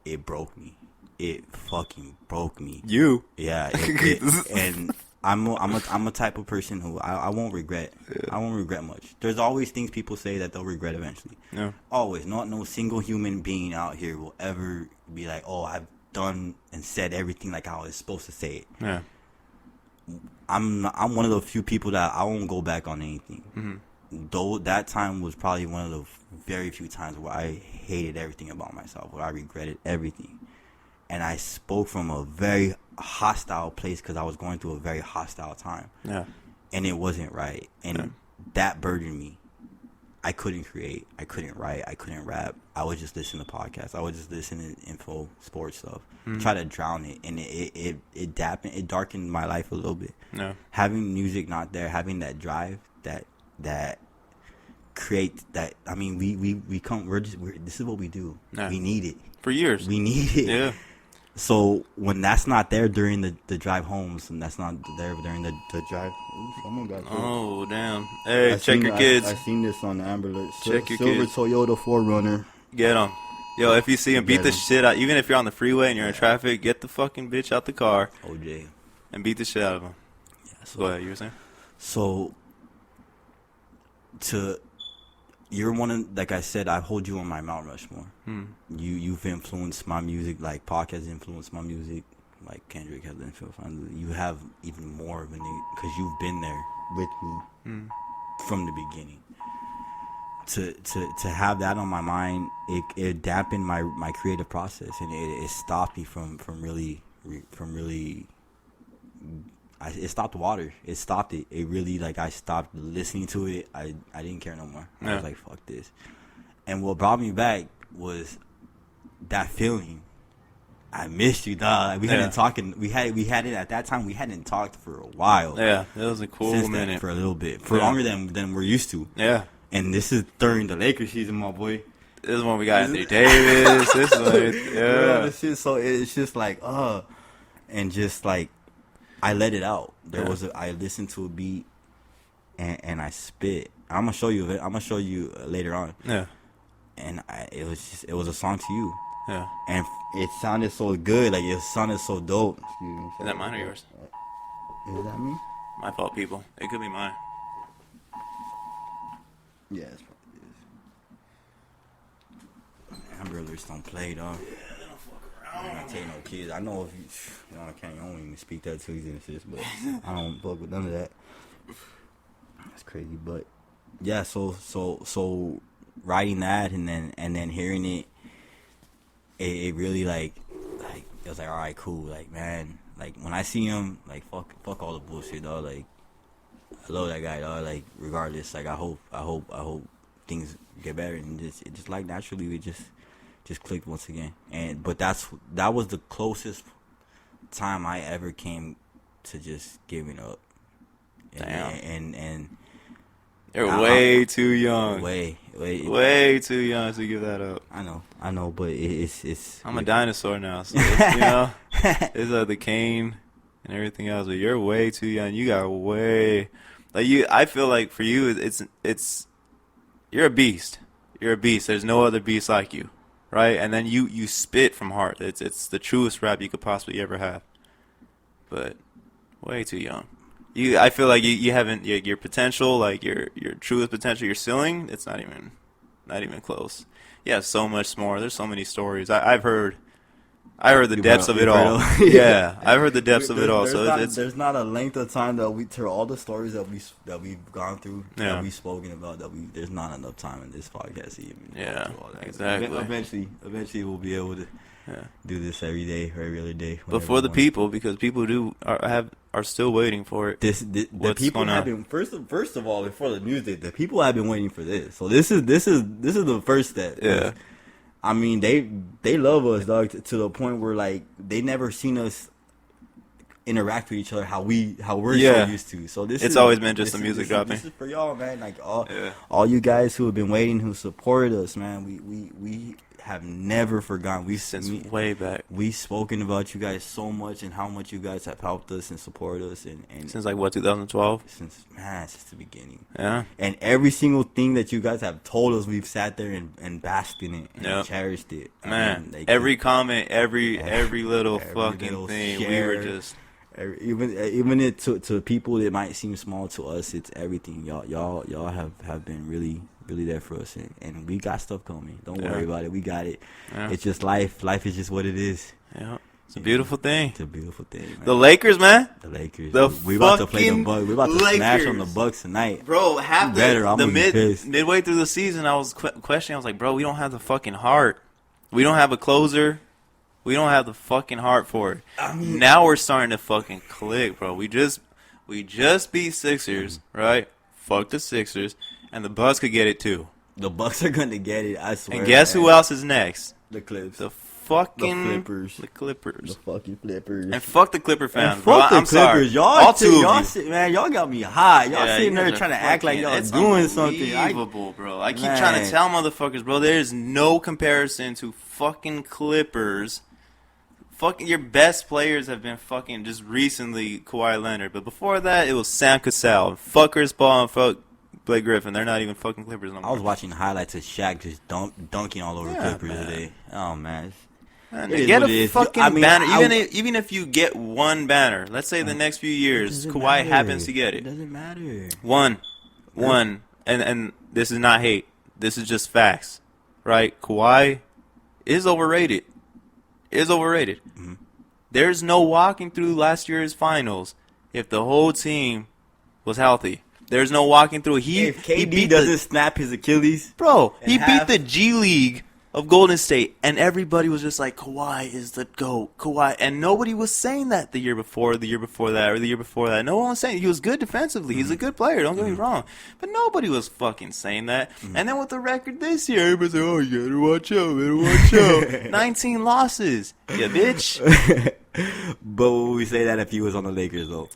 it broke me. It fucking broke me. You. Yeah. And I'm a type of person who I won't regret. Yeah. I won't regret much. There's always things people say that they'll regret eventually. Yeah. Always. Not no single human being out here will ever be like, oh, I've done and said everything like I was supposed to say it. Yeah. I'm one of the few people that I won't go back on anything. Mm-hmm. Though that time was probably one of the very few times where I hated everything about myself, where I regretted everything. And I spoke from a very hostile place because I was going through a very hostile time. Yeah. And it wasn't right. And that burdened me. I couldn't create. I couldn't write. I couldn't rap. I would just listen to podcasts. I would just listen to info, sports stuff. Try to drown it. And it darkened my life a little bit. Yeah. Having music not there, having that drive, that create that. I mean, this is what we do. Yeah. We need it. For years. We need it. Yeah. So when that's not there during the drive homes, and that's not there during the drive. Ooh, someone got killed. Oh damn! Hey, check your kids. I seen this on the Amber Alert. Check your Silver kids. Toyota 4Runner. Get them. Yo, if you see him, beat the shit out. Even if you're on the freeway and you're in traffic, get the fucking bitch out the car. OJ. And beat the shit out of him. Yeah. So, go ahead. You were saying? So you're one of, like I said, I hold you on my Mount Rushmore. You've influenced my music, like Pac has influenced my music, like Kendrick has influenced my music. You have even more of an, because you've been there with me from the beginning. To have that on my mind, it dampened my creative process, and it stopped me from really. It stopped water. It stopped it. It really, like, I stopped listening to it. I didn't care no more. I was like, fuck this. And what brought me back was that feeling. I missed you, dog. Like, we hadn't talking. We had it at that time. We hadn't talked for a while. Yeah, it was a cool minute. For a little bit, for longer than we're used to. Yeah. And this is during the Lakers season, my boy. This is when we got Anthony Davis. This one, so it's just like, and just like, I let it out. I listened to a beat, and I spit. I'm gonna show you. I'm gonna show you later on. Yeah. And it was a song to you. Yeah. And it sounded so good. Like, it sounded so dope. Excuse me. Is that mine or yours? Is that me? My fault, people. It could be mine. Yeah, it's probably is. Amber Alerts don't play, dog. Yeah, they don't fuck around. I'm not telling no kids. I know if you know, I don't even speak that to these and but I don't fuck with none of that. That's crazy, but yeah. So writing that and then hearing it, it really like it was like, all right, cool. Like, man, like when I see him, like fuck all the bullshit, dog. Like, I love that guy, dog. Like, regardless, like I hope things get better, and it just like naturally we just clicked once again. But that was the closest time I ever came to just giving up. Damn. And you're way too young. Way too young to give that up. I know, but it's. I'm a dinosaur now, so you know, it's like the cane and everything else. But you're way too young. You got way, like you. I feel like for you, it's. You're a beast. You're a beast. There's no other beast like you, right? And then you spit from heart. It's the truest rap you could possibly ever have. But way too young. I feel like you haven't your potential, like your truest potential, your ceiling. It's not even close. he has so much more. There's so many stories. I've heard the depths of it all. Yeah, Yeah, I've heard the depths of it all. So there's not a length of time that all the stories that we've gone through, Yeah. that we've spoken about, there's not enough time in this podcast to even go Yeah, through all that. exactly. Eventually we'll be able to do this every day or every other day. But for the people, because people are still waiting for it. The What's people going on? have been first of all, before the music, the people have been waiting for this. So this is the first step. Yeah. I mean, they love us, dog, to the point where like they never seen us interact with each other how we're Yeah. so used to. So It's always been just the music dropping. This is for y'all, man. Like Yeah. all you guys who have been waiting, who supported us, man. We have never forgotten. Since way back. We've spoken about you guys so much and how much you guys have helped us and supported us and Since like what, 2012? since the beginning. Yeah. And every single thing that you guys have told us, we've sat there and basked in it and Yep. cherished it. I Man, mean, like, every comment, every little every fucking little thing, we share. were just even it to people that might seem small, to us it's everything. Y'all have been really there for us, and we got stuff coming. Don't Yeah. worry about it. We got it. Yeah. It's just life. Life is just what it is. yeah. It's a beautiful thing. It's a beautiful thing, man. The Lakers, man. The Lakers. The we about to play the fucking Bucks. We about to smash on the Lakers. Bucks tonight. Bro, half Better, I'm gonna be pissed. midway through the season, I was questioning. I was like, bro, we don't have the fucking heart. We don't have a closer. We don't have the fucking heart for it. I mean, Now we're starting to fucking click, bro. We just beat Sixers, right? Fuck the Sixers, and the Bucks could get it too. the Bucks are gonna get it. I swear. And guess man. who else is next? The Clips. The fucking Clippers. The Clippers. The fucking Clippers. And fuck the Clipper And fans, bro. fuck the I'm sorry. Clippers. Y'all, All two of y'all you. man, y'all got me hot. Y'all Yeah, sitting you there guys are trying to act like fucking- y'all it's doing something. unbelievable, bro. I keep trying to tell motherfuckers, bro, there's no comparison to fucking Clippers. Fucking your best players have been fucking just recently Kawhi Leonard, but before that it was Sam Cassell, fuck Chris Paul, and fuck Blake Griffin. They're not even fucking Clippers no more. I was watching highlights of Shaq just dunking all over Yeah, Clippers man. today. Oh man. Man, It is get what it a is. fucking I mean, banner. I- Even if you get one banner, let's say the next few years, Doesn't Kawhi matter. happens to get It it. doesn't matter. One, and this is not hate. This is just facts, right? Kawhi is overrated. Mm-hmm. There's no walking through last year's finals if the whole team was healthy. There's no walking through. If He KD beat doesn't snap his Achilles, bro. in He half- beat the G League of Golden State, and everybody was just like, Kawhi is the GOAT. Kawhi, and nobody was saying that the year before that, or the year before that. No one was saying he was good defensively. He's a good player. Don't get me wrong, but nobody was fucking saying that. And then with the record this year, everybody's like, oh, you gotta watch out, 19 losses, yeah, bitch. but would we say that if he was on the Lakers though?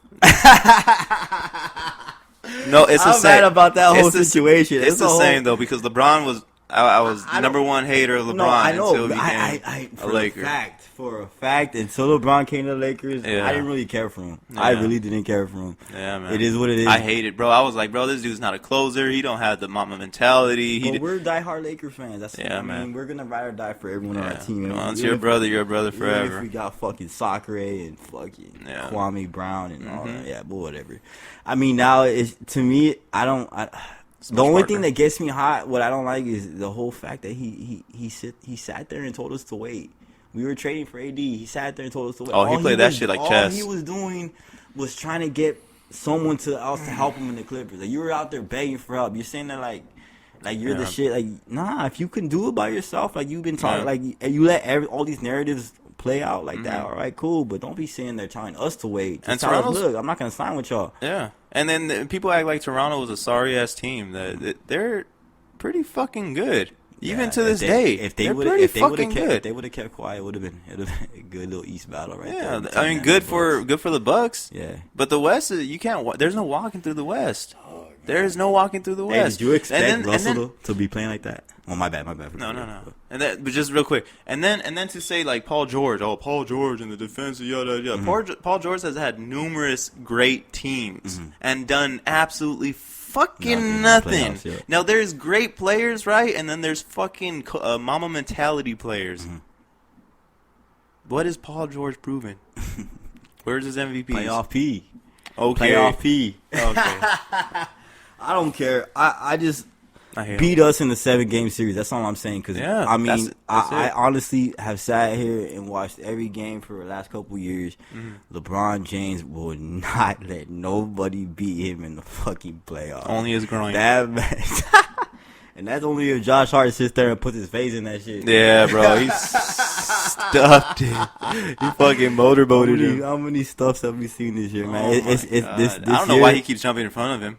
No, it's the I'm same. mad about that whole It's the- situation. It's the same though, because LeBron was. I was I don't- number one hater of LeBron No, I know. until he became I a for Laker. for a fact, until LeBron came to the Lakers, Yeah. I didn't really care for him. I Yeah. really didn't care for him. Yeah, man. It is what it is. I hate it, bro. I was like, bro, this dude's not a closer. He don't have the mama mentality. But we're diehard Lakers fans. That's Yeah, I mean, man. we're gonna ride or die for everyone on our team. Once Even you're a if- brother, you're a brother even forever. If we got fucking Sakura and fucking Yeah. Kwame Brown and all Mhm. that, yeah, but whatever. I mean, now it's to me, the much only harder. thing that gets me hot, what I don't like, is the whole fact that he sat there and told us to wait. We were trading for AD. He sat there and told us to wait. Oh, he played that shit like chess. All he was doing was trying to get someone else to help him in the Clippers. Like, you were out there begging for help. You're saying that like you're the Yeah. shit. Like, nah, if you can do it by yourself, like you've been talking, Yeah. like you let all these narratives play out like that. Mhm. All right, cool, but don't be sitting there telling us to wait. Just And tell us, Toronto's- look, I'm not gonna sign with y'all. Yeah, and then people act like Toronto was a sorry ass team. They're pretty fucking good, even Yeah, to this if day. If they they're would pretty have fucking kept, good. if they would have kept quiet, it would have been a good little East battle right Yeah, there. I mean, good for the Bucks. Yeah. But the West, you can't. There's no walking through the West. There is no walking through the Hey, West. did you expect And then- Russell to be playing like that? Oh, my bad. No. And then, but just real quick, and then to say like Paul George in the defense, yada yada. Mm-hmm. Paul George has had numerous great teams and done absolutely fucking Nothing in the nothing. playoffs, yeah. Now there's great players, right? And then there's fucking mama mentality players. Mm-hmm. What is Paul George proven? Where's his MVP? Playoff P. Okay. Playoff P. Okay. I don't care. I just I hate beat us in the 7-game series. That's all I'm saying. Because Yeah, I mean, that's I it. honestly have sat here and watched every game for the last couple years. LeBron James will not let nobody beat him in the fucking playoffs. Only his groin. That man. And that's only if Josh Hart sits there and puts his face in that shit. Yeah, bro. He stuffed it. He fucking motorboated him. How many stuffs have we seen this year, man? Oh It's my God. this I don't know year, why he keeps jumping in front of him.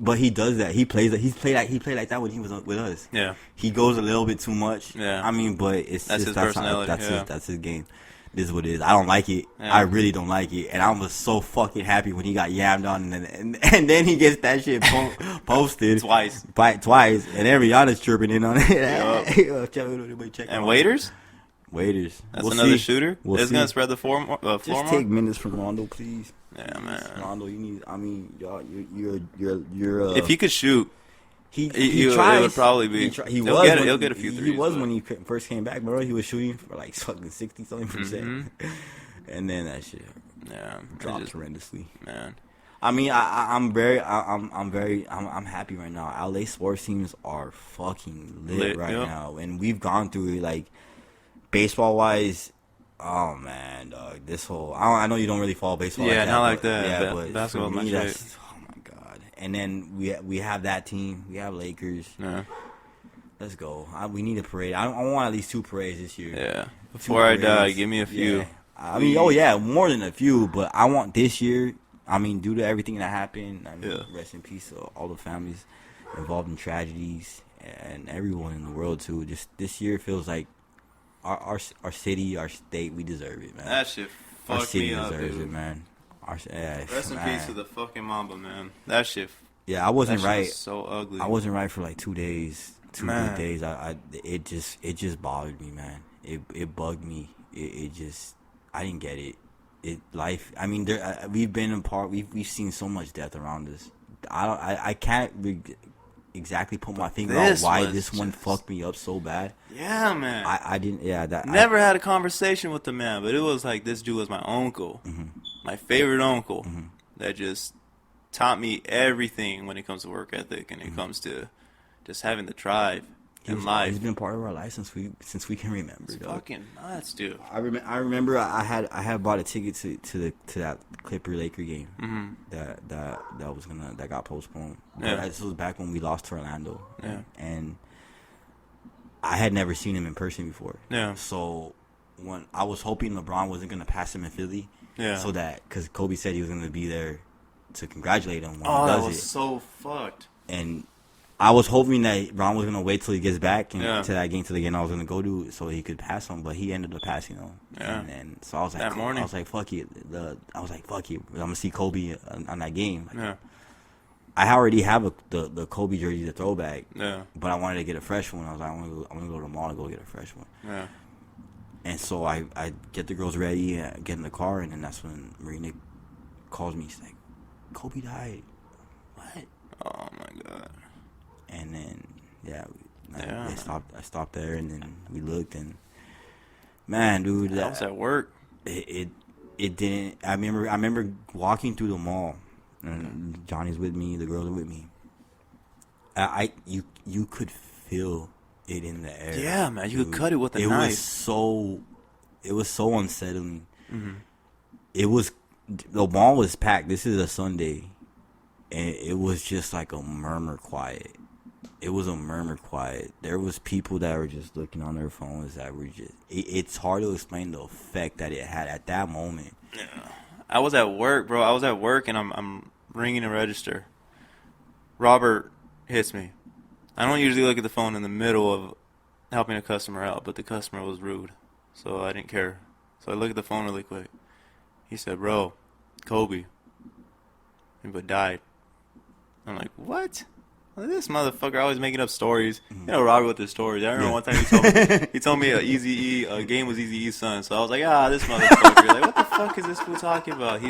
But he does that. He played like that when he was with us. Yeah. He goes a little bit too much. Yeah. I mean, but That's his personality. That's his game. This is what it is. I don't like it. Yeah. I really don't like it. And I was so fucking happy when he got yammed on, and then he gets that shit posted Twice. Twice, and Ariana's chirping in on it. And waiters? Waiters. That's We'll another see. shooter? We'll It's see. going to spread the floor more? Just take minutes from Rondo, please. Yeah, man. Rondo, you need. I mean, y'all, you're. If he could shoot, He it tries. would probably be. He'll get a few He threes, was but- when he first came back. Remember, he was shooting for like fucking 60-something%, and then that shit Yeah. dropped horrendously. Man. I mean, I'm happy right now. LA sports teams are fucking lit right yep. now, and we've gone through it. Like baseball wise, oh man, dog, this whole I know you don't really follow baseball. Yeah, like that, not like but, that. Yeah, but Basketball, for my me, shit. that's oh my god. And then we have that team. We have Lakers. Yeah. Let's go. We need a parade. I want at least 2 parades this year. Yeah. 2 Before I die, parades. give me a few. Yeah. I mean, oh yeah, more than a few, but I want this year. I mean, due to everything that happened, I mean, Yeah. rest in peace to all the families involved in tragedies and everyone in the world too. Just this year feels like our city, our state, we deserve it, man. That shit Our fucked city me up, deserves dude. it, man. Rest in peace to the fucking Mamba, man. That shit. Yeah, I wasn't that shit right. was so ugly. I wasn't right for like 2 days. Two Man. good days. It just bothered me, man. It bugged me. It just I didn't get it. Life. I mean, we've been apart. We've seen so much death around us. I can't exactly put my finger on This why was this one just- fucked me up so bad. Yeah, man. I didn't. Yeah, that Never had a conversation with the man, but it was like this dude was my uncle, my favorite uncle, that just taught me everything when it comes to work ethic and it comes to just having the drive in life. He's been part of our life since we can remember. It's dog. fucking nuts, dude. I remember I had bought a ticket to that Clipper Laker game that got postponed. Yeah. But this was back when we lost to Orlando. Yeah. And I had never seen him in person before. Yeah. So when I was hoping LeBron wasn't gonna pass him in Philly. Yeah. So that because Kobe said he was gonna be there to congratulate him when Oh, he that does was it. so fucked. And I was hoping that Ron was gonna wait till he gets back and Yeah. to that game, to the game I was gonna go to, so he could pass him. But he ended up passing him. Yeah. And so I was like, That morning. I was like, fuck it. I'm gonna see Kobe on that game. Like, Yeah. I already have the Kobe jersey, the throwback. Yeah. But I wanted to get a fresh one. I was like, I'm gonna go to the mall and go get a fresh one. Yeah. And so I get the girls ready, get in the car, and then that's when Marina calls me. She's like, Kobe died. What? Oh my god. And then Yeah. I stopped there, and then we looked, and man, dude, That was at work. it didn't. I remember walking through the mall, and Johnny's with me, the girls are with me. You could feel it in the air. Yeah, man. You could dude. cut it with a It knife. it was so unsettling. The mall was packed. This is a Sunday, and it was just like a murmur quiet. It was a murmur quiet. There was people that were just looking on their phones that were just. It's hard to explain the effect that it had at that moment. I was at work, bro. I was at work, and I'm ringing a register. Robert hits me. I don't usually look at the phone in the middle of helping a customer out, but the customer was rude, so I didn't care. So I look at the phone really quick. He said, bro, Kobe, but died. I'm like, what? Well, this motherfucker always making up stories. You know, Robert with his stories. I remember one time he told me a game was Easy E's son. So I was like, this motherfucker. Like, what the fuck is this fool talking about? So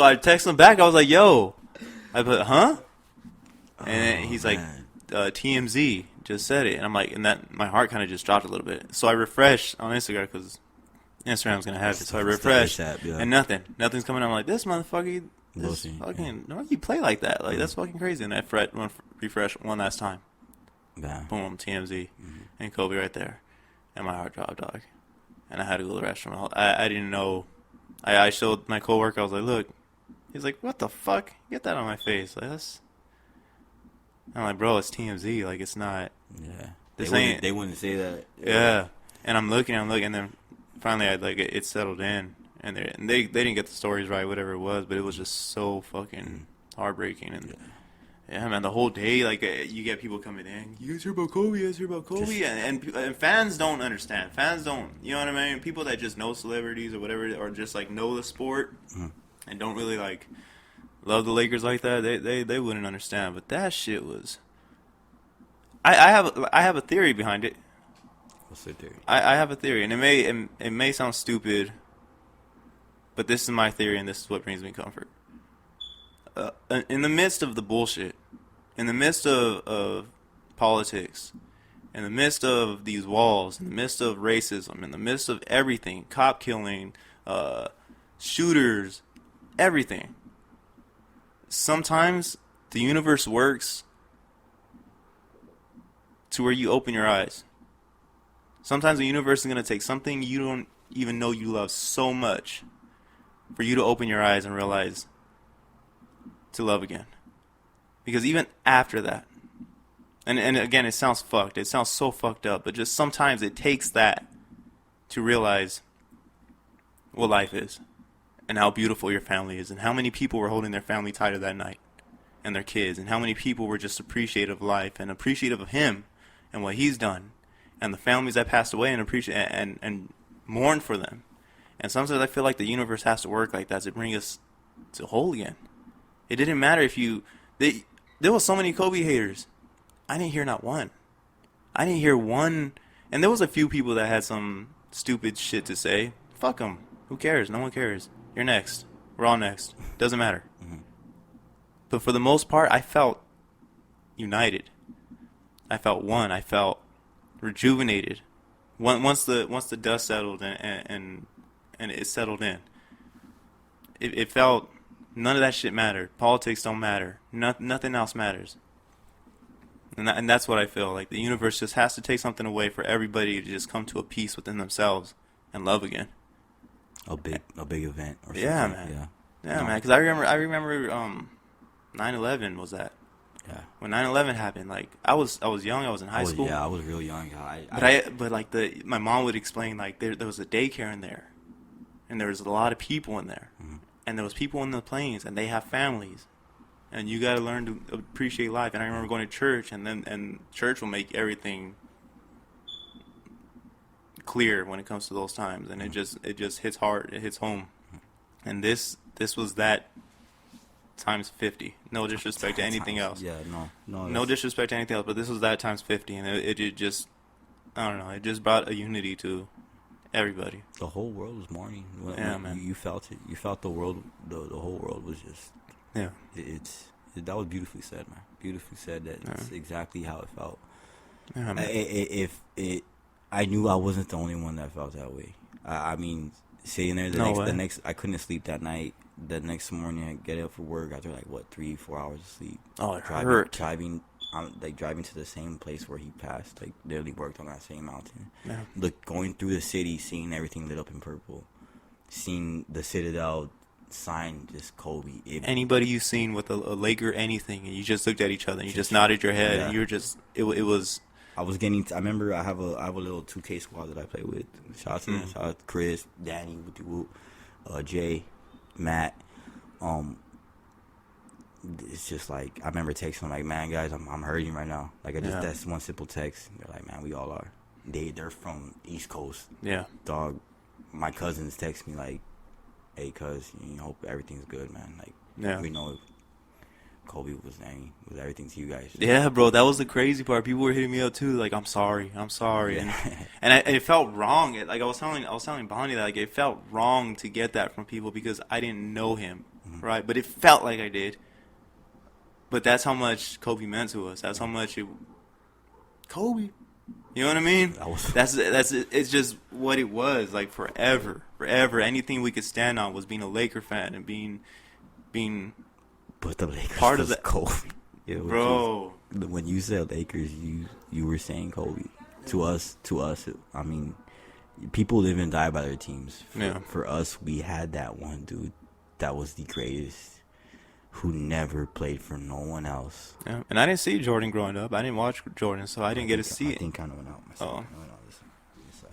I texted him back. I was like, yo. I put, huh? And he's like, man. TMZ just said it. And I'm like, and that my heart kind of just dropped a little bit. So I refreshed on Instagram because Instagram's gonna have it. So I refreshed, App, yeah. and nothing's coming. I'm like, this motherfucker. This Bullshit, fucking no, you play like that. Like that's fucking crazy. And I refresh one last time. yeah. Boom, TMZ, and Kobe right there, and my heart dropped, dog. And I had to go to the restroom. I didn't know. I showed my coworker. I was like, look. He's like, what the fuck? Get that on my face. Like, that's... I'm like, bro, it's TMZ. Like, it's not. Yeah. They wouldn't say that. Yeah. And I'm looking, and then finally, it settled in, and they didn't get the stories right, whatever it was, but it was just so fucking heartbreaking. And yeah, man, the whole day, like, you get people coming in. You guys hear about Kobe? You guys hear about Kobe? And fans don't understand. Fans don't. You know what I mean? People that just know celebrities or whatever, or just like know the sport. And don't really like love the Lakers like that, they wouldn't understand. But that shit was. I have a theory behind it. What's the theory? I have a theory, and it may sound stupid, but this is my theory, and this is what brings me comfort. In the midst of the bullshit, in the midst of politics, in the midst of these walls, in the midst of racism, in the midst of everything, cop killing, shooters. Everything. Sometimes the universe works to where you open your eyes. Sometimes the universe is going to take something you don't even know you love so much for you to open your eyes and realize to love again. Because even after that, and again, it sounds fucked. It sounds so fucked up, but just sometimes it takes that to realize what life is. And how beautiful your family is, and how many people were holding their family tighter that night, and their kids, and how many people were just appreciative of life and appreciative of him and what he's done, and the families that passed away and appreciate and mourn for them. And sometimes I feel like the universe has to work like that to bring us to whole again. It didn't matter if there was so many Kobe haters. I didn't hear not one. I didn't hear one, and there was a few people that had some stupid shit to say. Fuck them. Who cares? No one cares. You're next. We're all next. Doesn't matter. But for the most part, I felt united. I felt one. I felt rejuvenated. Once the dust settled and it settled in, it felt none of that shit mattered. Politics don't matter. Nothing else matters. And that's what I feel like. The universe just has to take something away for everybody to just come to a peace within themselves and love again. A big event. Or yeah, something. man. Yeah, man. Because I remember 9/11 was that. Yeah. When 9/11 happened, like I was young. I was in high school. Yeah, I was real young. But like my mom would explain like there was a daycare in there, and there was a lot of people in there, and there was people in the planes, and they have families, and you got to learn to appreciate life. And I remember going to church, and church will make everything clear when it comes to those times, and it just hits hard. It hits home, and this was that times 50. No disrespect to anything else. Yeah, no disrespect to anything else, but this was that times 50, and it just, I don't know, it just brought a unity to everybody. The whole world was mourning. Man. You felt it. You felt the world. The whole world was just. Yeah. That was beautifully said, man. Beautifully said. That's exactly how it felt. Yeah, man. I knew I wasn't the only one that felt that way. I mean, sitting there the next, I couldn't sleep that night. The next morning, I get up for work after 3-4 hours of sleep. Oh, it hurt. Driving to the same place where he passed. Like literally worked on that same mountain. Yeah. Going through the city, seeing everything lit up in purple, seeing the Citadel sign just Kobe. Anybody you seen with a Laker anything, and you just looked at each other and you just nodded your head, and you were just it was. I remember I have a little 2K squad that I play with. Shout out to them. Shout out to Chris, Danny, Jay, Matt. It's just like I remember texting like, man, guys, I'm hurting right now. Like that's one simple text. They're like, man, we all are. They're from East Coast. Yeah. Dog. My cousins text me like, hey, cuz, hope everything's good, man. Like, we know Kobe was everything to you guys. Yeah, bro, that was the crazy part. People were hitting me up too, like, I'm sorry, yeah. and it felt wrong. I was telling Bonnie that like it felt wrong to get that from people because I didn't know him, right? But it felt like I did. But that's how much Kobe meant to us. That's how much Kobe. You know what I mean? That's it's just what it was like forever. Anything we could stand on was being a Laker fan and being being But the Lakers part of was that. Kobe. Bro. When you said Lakers, you were saying Kobe. To us, I mean, people live and die by their teams. For us, we had that one dude that was the greatest, who never played for no one else. Yeah, and I didn't see Jordan growing up. I didn't watch Jordan, so I didn't get to see it. I think I went out myself. This side.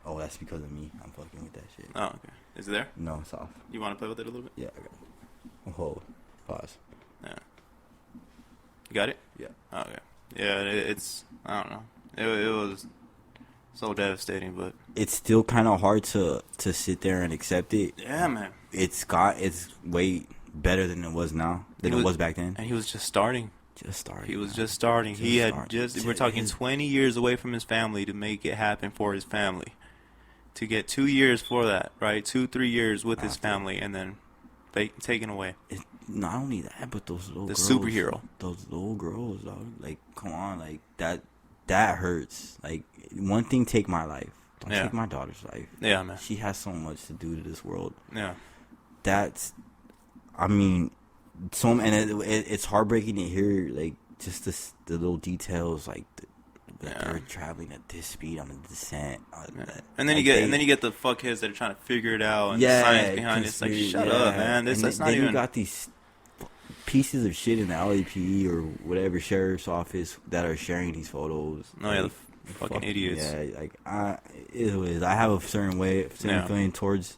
Oh, that's because of me. I'm fucking with that shit. Oh, okay. Is it there? No, it's off. You want to play with it a little bit? Yeah, I got it. Hold. Pause. Yeah. You got it? Yeah. Oh, okay. Yeah, it's, I don't know. It was so devastating, but it's still kind of hard to sit there and accept it. Yeah, man. It's way better than it was now, it was back then. And he was just starting. He was just starting. We're talking 20 years away from his family to make it happen for his family. To get 2 years for that, right? 2-3 years with his family, and then taken away. Not only that, but those little girls. The superhero. Those little girls, dog. Like, come on, like, that hurts. Like, one thing, take my life. Don't take my daughter's life. Yeah, man. She has so much to do to this world. Yeah. It's heartbreaking to hear, like, just the little details, like, they're traveling at this speed on a descent. And then you get the fuckheads that are trying to figure it out, and the science behind it. It's like, shut up, man. That's not even. You got these pieces of shit in the LAPD or whatever sheriff's office that are sharing these photos. Oh, yeah, the fucking idiots. Yeah, like, it is. I have a certain feeling towards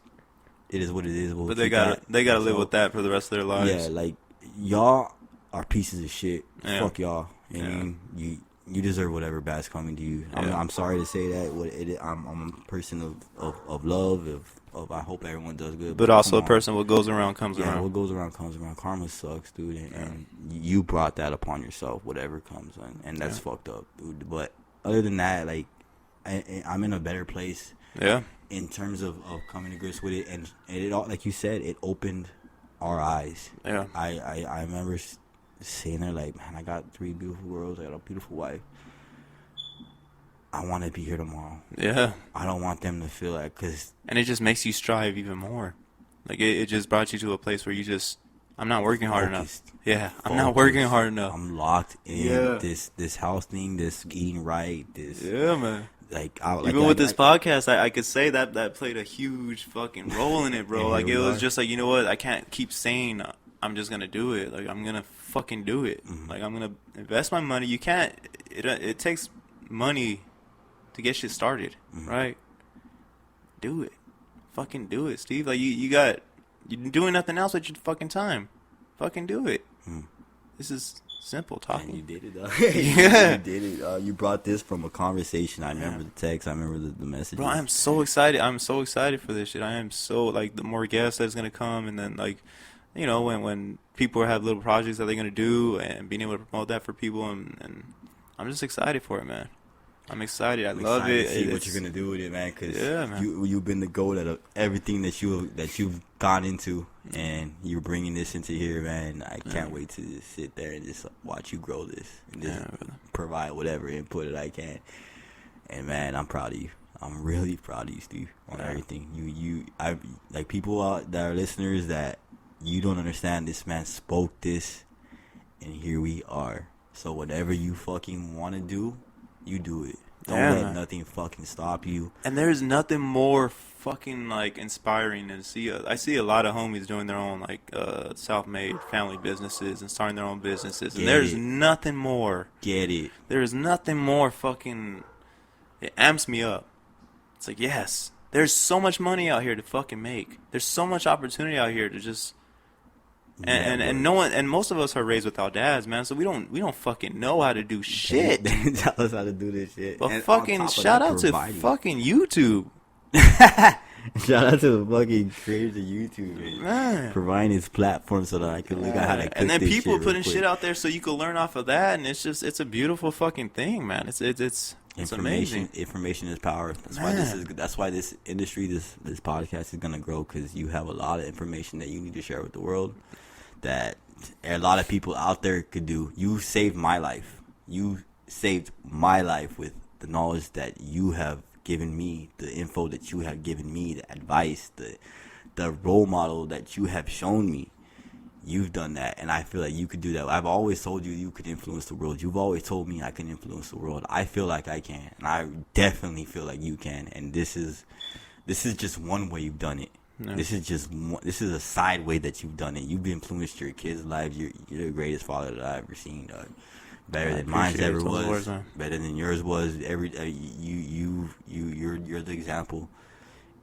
it is what it is. But they gotta live with that for the rest of their lives. Yeah, like, y'all are pieces of shit. Yeah. Fuck y'all. And you deserve whatever bad's coming to you. I'm sorry to say that. I'm a person of love. Of I hope everyone does good. But also a person, what goes around comes around. Yeah, what goes around comes around. Karma sucks, dude. And you brought that upon yourself, whatever comes. And that's fucked up, dude. But other than that, like, I'm in a better place. Yeah. In terms of coming to grips with it. And it all, like you said, it opened our eyes. Yeah. I remember sitting there like, man, I got 3 beautiful girls. I got a beautiful wife. I want to be here tomorrow. Yeah. I don't want them to feel like, and it just makes you strive even more. Like, it just brought you to a place where I'm not working hard enough. Yeah, I'm not working hard enough. I'm locked in this house thing, this eating right, this. Yeah, man. Like, even with this podcast, I could say that played a huge fucking role in it, bro. Like, it was just like, you know what? I can't keep saying I'm just gonna do it. Like, I'm gonna fucking do it. Mm-hmm. Like, I'm gonna invest my money. You can't. It takes money to get shit started, right? Do it. Fucking do it, Steve. Like, you're doing nothing else with your fucking time. Fucking do it. This is simple talking. And you did it, though. Yeah. You did it. You brought this from a conversation. I remember the text. I remember the messages. Bro, I'm so excited. I'm so excited for this shit. I am so, like, the more guests that's going to come, and then, like, you know, when people have little projects that they're going to do and being able to promote that for people, and I'm just excited for it, man. I'm excited. I love it. To see what you're gonna do with it, man. Because man. you've been the goat at everything that you've gone into, and you're bringing this into here, man. I can't wait to just sit there and just watch you grow this and just provide whatever input that I can. And man, I'm proud of you. I'm really proud of you, Steve, on everything. I like people out that are listeners that you don't understand. This man spoke this, and here we are. So whatever you fucking want to do, you do it. Don't let nothing fucking stop you. And there's nothing more fucking, like, inspiring than I see a lot of homies doing their own, like, self-made family businesses and starting their own businesses. And there's nothing more. Get it. There's nothing more fucking. It amps me up. It's like, yes, there's so much money out here to fucking make. There's so much opportunity out here to just. And no one, and most of us are raised without dads, man. So we don't fucking know how to do shit. They tell us how to do this shit. But and fucking shout out to fucking YouTube. Shout out to the fucking creators of YouTube, man. Providing this platform so that I can look at how to cook. And then this people shit putting shit out there so you can learn off of that, and it's a beautiful fucking thing, man. It's amazing. Information is power. That's why this industry, this podcast is gonna grow, because you have a lot of information that you need to share with the world that a lot of people out there could do. You saved my life. You saved my life with the knowledge that you have given me, the info that you have given me, the advice, the role model that you have shown me. You've done that, and I feel like you could do that. I've always told you could influence the world. You've always told me I can influence the world. I feel like I can, and I definitely feel like you can. And this is just one way you've done it. No. This is a side way that you've done it. You've influenced your kids' lives. You're the greatest father that I've ever seen, dog. Better than mine ever was. Better than yours was. You're the example,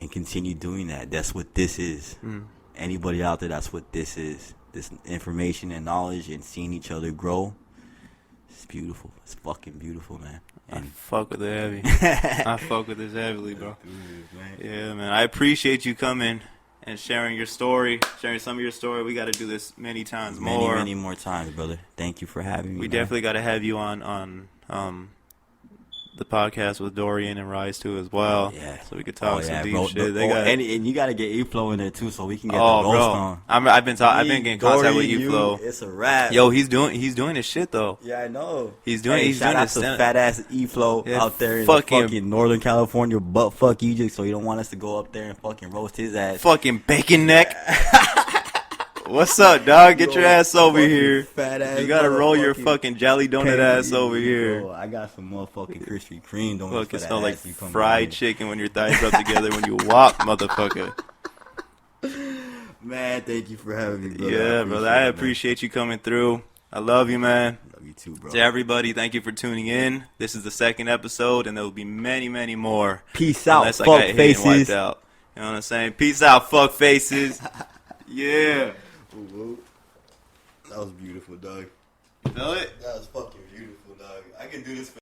and continue doing that. That's what this is. Anybody out there, that's what this is. This information and knowledge and seeing each other grow. It's beautiful. It's fucking beautiful, man. And I fuck with it heavy. I fuck with this heavily, bro. Yeah, man. I appreciate you coming and sharing your story, sharing some of your story. We got to do this many times more. Many more times, brother. Thank you for having me. We definitely got to have you on the podcast with Dorian and Rise too as well. Yeah. So we could talk some deep shit. And you got to get E-Flow in there too, so we can get the roast on. I've been getting contact with E-Flow. It's a wrap. Yo, he's doing his shit though. Yeah, I know. He's doing his fat ass E-Flow out there in fucking Northern California, butt fuck Egypt. So you don't want us to go up there and fucking roast his ass. Fucking bacon neck. What's up, dog? Get your ass over here. Fat ass. You gotta roll your fucking jelly donut ass over here. Bro, I got some motherfucking Krispy Kreme donuts. Fucking smell like fried chicken when your thighs rub together when you walk, motherfucker. Man, thank you for having me, brother. Yeah, brother. I appreciate you coming through. I love you, man. Love you too, bro. To everybody, thank you for tuning in. This is the second episode, and there will be many, many more. Peace out, fuck faces. You know what I'm saying? Peace out, fuck faces. Yeah. That was beautiful, dog. You feel it? That was fucking beautiful, dog. I can do this for